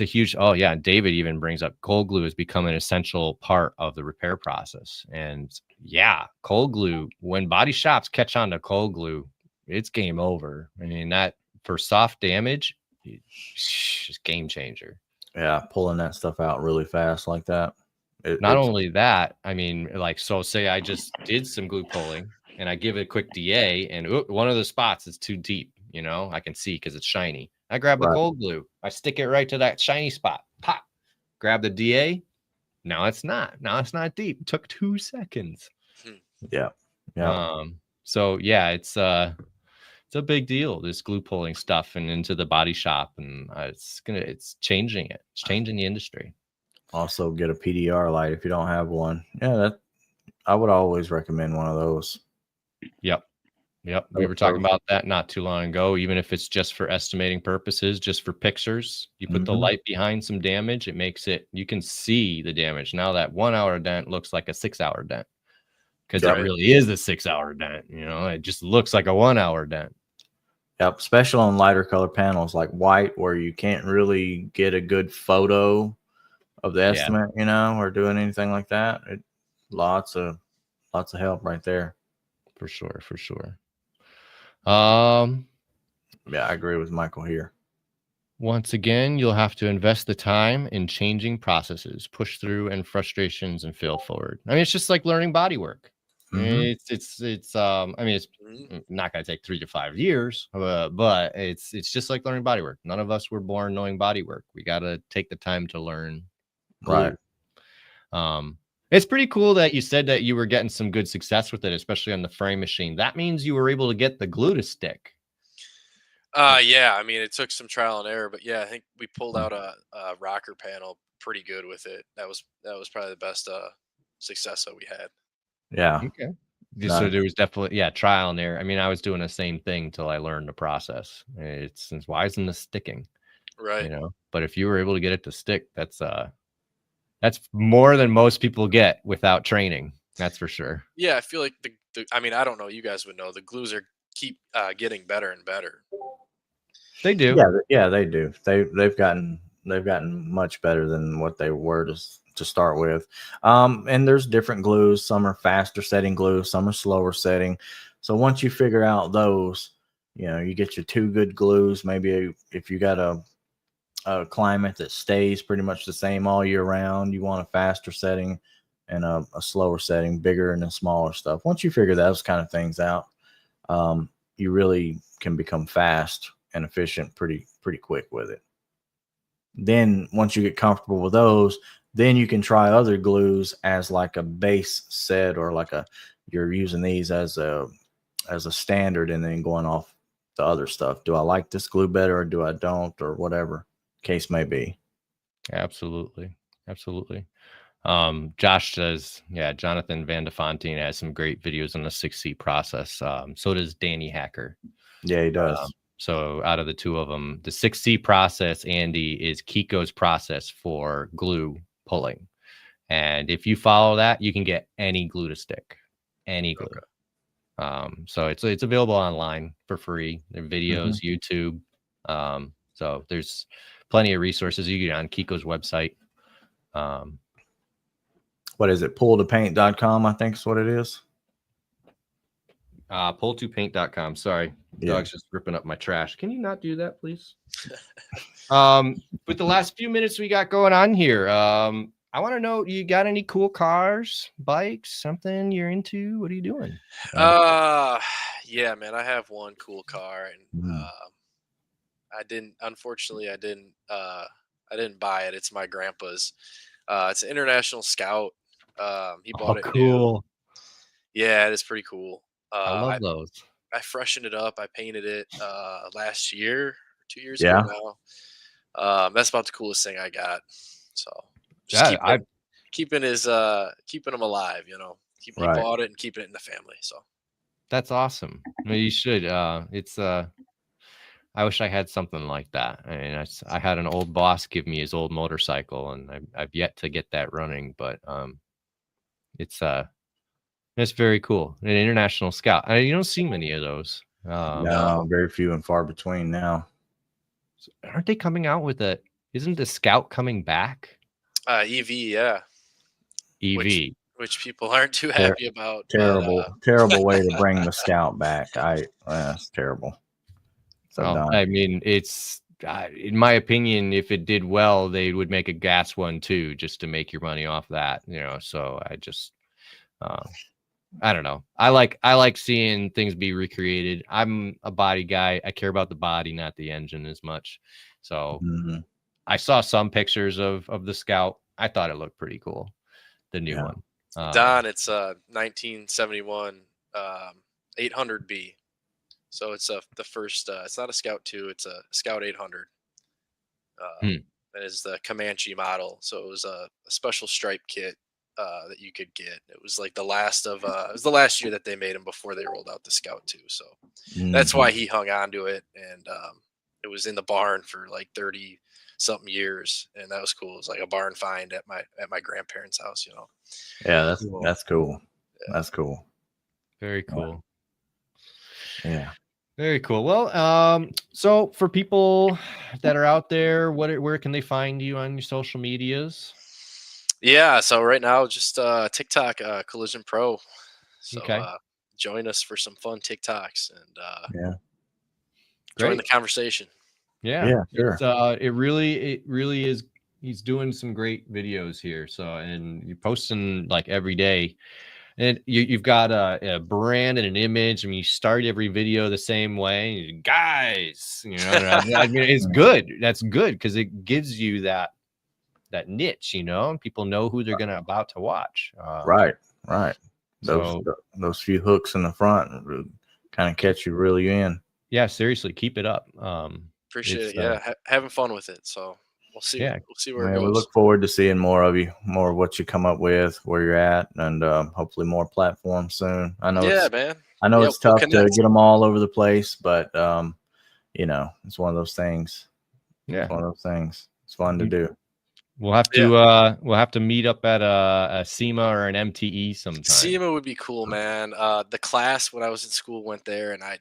a huge, oh yeah, David even brings up cold glue has become an essential part of the repair process. And yeah, cold glue, when body shops catch on to cold glue, it's game over. I mean, that for soft damage, it's game changer. Yeah, pulling that stuff out really fast like that. Not only that, I mean, like, so say I just did some glue pulling and I give it a quick DA and one of the spots is too deep, you know, I can see because it's shiny. I grab the cold glue. I stick it right to that shiny spot. Pop. Grab the DA. Now it's not deep. It took 2 seconds. Yeah. So yeah, it's a big deal, this glue pulling stuff and into the body shop, and it's changing it. It's changing the industry. Also get a PDR light if you don't have one. Yeah, I would always recommend one of those. Yep. We were talking about that not too long ago. Even if it's just for estimating purposes, just for pictures, you put the light behind some damage, it makes it, you can see the damage. Now that 1 hour dent looks like a 6-hour dent because it really is a 6-hour dent. You know, it just looks like a 1 hour dent. Yep. Especially on lighter color panels like white, where you can't really get a good photo of the estimate, you know, or doing anything like that. Lots of help right there. For sure. Yeah, I agree with Michael here. Once again, you'll have to invest the time in changing processes, push through and frustrations, and fail forward. I mean, it's just like learning body work. I mean, it's not going to take 3 to 5 years, but it's just like learning body work. None of us were born knowing body work. We got to take the time to learn. Right. It's pretty cool that you said that you were getting some good success with it, especially on the frame machine. That means you were able to get the glue to stick. Yeah, I mean, it took some trial and error, but yeah, I think we pulled out a rocker panel pretty good with it. That was probably the best success that we had. Yeah. Okay. So there was definitely trial and error. I mean, I was doing the same thing till I learned the process. It's why isn't this sticking? Right. You know, but if you were able to get it to stick, that's more than most people get without training. That's for sure. Yeah, I feel like I mean, I don't know. You guys would know. The glues keep getting better and better. They do. Yeah, they do. They've gotten much better than what they were to start with. And there's different glues. Some are faster setting glue, some are slower setting. So once you figure out those, you get your 2 good glues. Maybe if you got a climate that stays pretty much the same all year round, you want a faster setting and a slower setting, bigger and a smaller stuff. Once you figure those kind of things out, you really can become fast and efficient pretty quick with it. Then once you get comfortable with those, then you can try other glues as like a base set, or like you're using these as a standard, and then going off the other stuff. Do I like this glue better, or do I don't, or whatever case may be. Absolutely. Josh says, Jonathan Van de Fontaine has some great videos on the 6C process. So does Danny Hacker. Yeah, he does. So out of the two of them, the 6C process, Andy, is Kiko's process for glue pulling. And if you follow that, you can get any glue to stick, any glue. Okay. So it's available online for free. There are videos, YouTube. So there's plenty of resources. You get on Kiko's website. What is it? Pull2paint.com, I think is what it is. Pull2paint.com. Sorry. Yeah. Dog's just ripping up my trash. Can you not do that, please? With the last few minutes we got going on here, I want to know, you got any cool cars, bikes, something you're into? What are you doing? Yeah, man, I have one cool car, and unfortunately I didn't buy it. It's my grandpa's. It's an International Scout. He bought it new. Yeah, it is pretty cool. I love those. I freshened it up. I painted it last year, 2 years ago now. That's about the coolest thing I got. So just keeping them alive, He bought it and keeping it in the family. So that's awesome. You should. I wish I had something like that. I mean, I had an old boss give me his old motorcycle, and I've yet to get that running, but it's very cool. An International Scout. You don't see many of those. No, very few and far between now. Aren't they coming out with isn't the Scout coming back? EV, yeah. EV. Which people aren't too happy about. Terrible way to bring the Scout back. That's terrible. So I mean, it's in my opinion, if it did well, they would make a gas one too, just to make your money off that. So I just I don't know. I like seeing things be recreated. I'm a body guy. I care about the body, not the engine as much. So I saw some pictures of the Scout. I thought it looked pretty cool. The new one. Don, it's 1971 800B. So it's the first. It's not a Scout 2. It's a Scout 800. That is the Comanche model. So it was a special stripe kit that you could get. It was like the last of. It was the last year that they made them before they rolled out the Scout 2. So that's why he hung on to it, and it was in the barn for like 30 something years, and that was cool. It was like a barn find at my grandparents' house. Yeah, that's cool. Yeah. That's cool. Very cool. Yeah. Very cool. Well, so for people that are out there, where can they find you on your social medias? Yeah, so right now just TikTok, Collision Pro. So join us for some fun TikToks and join the conversation. Yeah, sure. It really is. He's doing some great videos here. So, and you're posting like every day. And you've got a brand and an image. I mean, you start every video the same way. Guys, I mean, it's good. That's good because it gives you that niche, and people know who they're about to watch. Right. Those few hooks in the front kind of catch you really in. Yeah, seriously, keep it up. Appreciate it. Yeah, having fun with it. So. We'll see. Yeah. We'll see where it goes. We look forward to seeing more of you, more of what you come up with, where you're at, and hopefully more platforms soon. I know. Man. I know it's tough to get them all over the place, but it's one of those things. Yeah, it's one of those things. It's fun to do. We'll have to meet up at a SEMA or an MTE sometime. SEMA would be cool, man. The class when I was in school went there, and I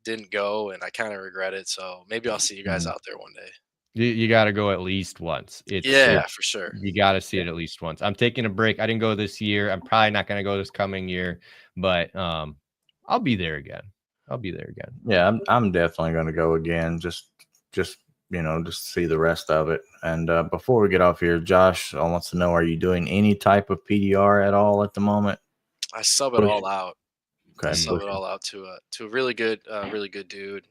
didn't go, and I kind of regret it. So maybe I'll see you guys out there one day. You got to go at least once. For sure. You got to see it at least once. I'm taking a break. I didn't go this year. I'm probably not going to go this coming year, but I'll be there again. Yeah, I'm definitely going to go again. Just see the rest of it. And before we get off here, Josh wants to know: are you doing any type of PDR at all at the moment? I sub it all out. Okay, I sub it all out to a really good dude.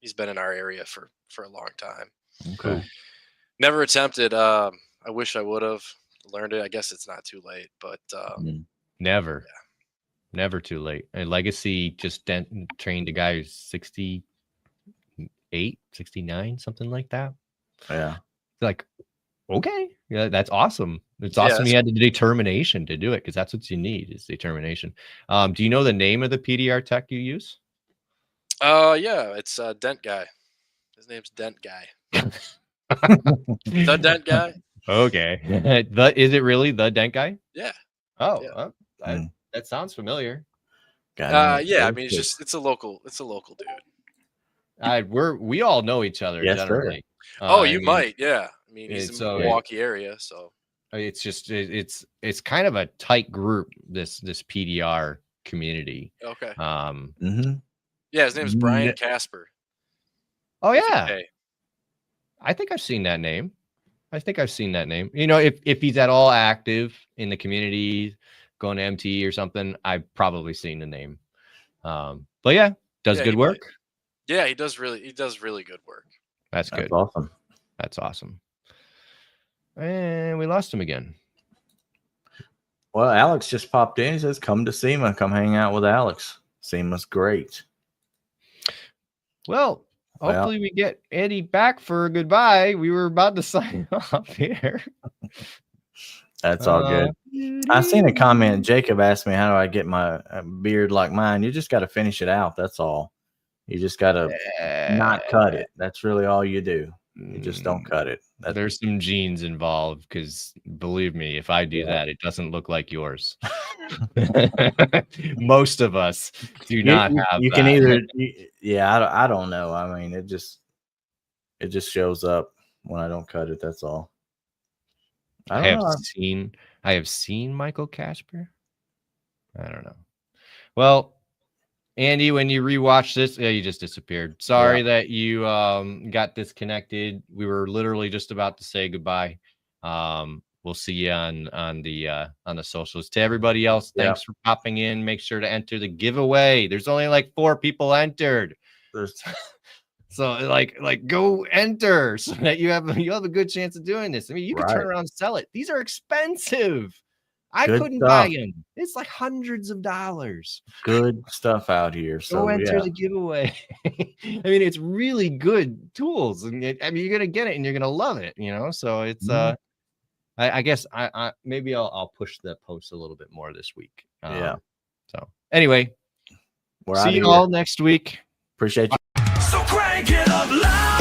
He's been in our area for a long time. Okay. Never attempted. I wish I would have learned it. I guess it's not too late, but never too late. And Legacy just trained a guy who's 68, 69, something like that. Yeah. Like, okay, yeah, that's awesome. It's awesome. He had the determination to do it, because that's what you need is determination. Do you know the name of the PDR tech you use? Yeah, it's Dent Guy. His name's Dent Guy. The Dent Guy. Okay. Is it really the Dent Guy? Yeah. Oh, yeah. That sounds familiar. Yeah, I mean, it's a local dude. We all know each other generally. You might, yeah. I mean, he's in the Milwaukee area, so it's just it's kind of a tight group, this PDR community. Okay. Yeah, his name is Brian Casper. Oh yeah. I think I've seen that name. You know, if he's at all active in the community, going to MT or something, I've probably seen the name. But yeah, does good work. Yeah, he does really good work. That's good. That's awesome. And we lost him again. Well, Alex just popped in. He says, come to SEMA. Come hang out with Alex. SEMA's great. Well, hopefully we get Eddie back for a goodbye. We were about to sign off here. That's all good. I seen a comment. Jacob asked me, how do I get my beard like mine? You just got to finish it out. That's all. You just got to not cut it. That's really all you do. You just don't cut it. There's some genes involved, because believe me, if I do that, it doesn't look like yours. Most of us do not have you that. Can either I don't know. I mean, it just shows up when I don't cut it. That's all. I have seen Michael Casper. I don't know. Well, Andy, when you rewatch this, you just disappeared. Sorry that you got disconnected. We were literally just about to say goodbye. We'll see you on the socials. To everybody else, thanks for popping in. Make sure to enter the giveaway. There's only like 4 people entered. So like go enter so that you have a good chance of doing this. I mean, you can turn around and sell it. These are expensive. I couldn't buy them. It's like hundreds of dollars. Good stuff out here. So go enter the giveaway. I mean, it's really good tools, and I mean, you're gonna get it and you're gonna love it. You know, so it's I guess maybe I'll push the post a little bit more this week. So anyway, see you all next week. Appreciate you. So crank it up loud.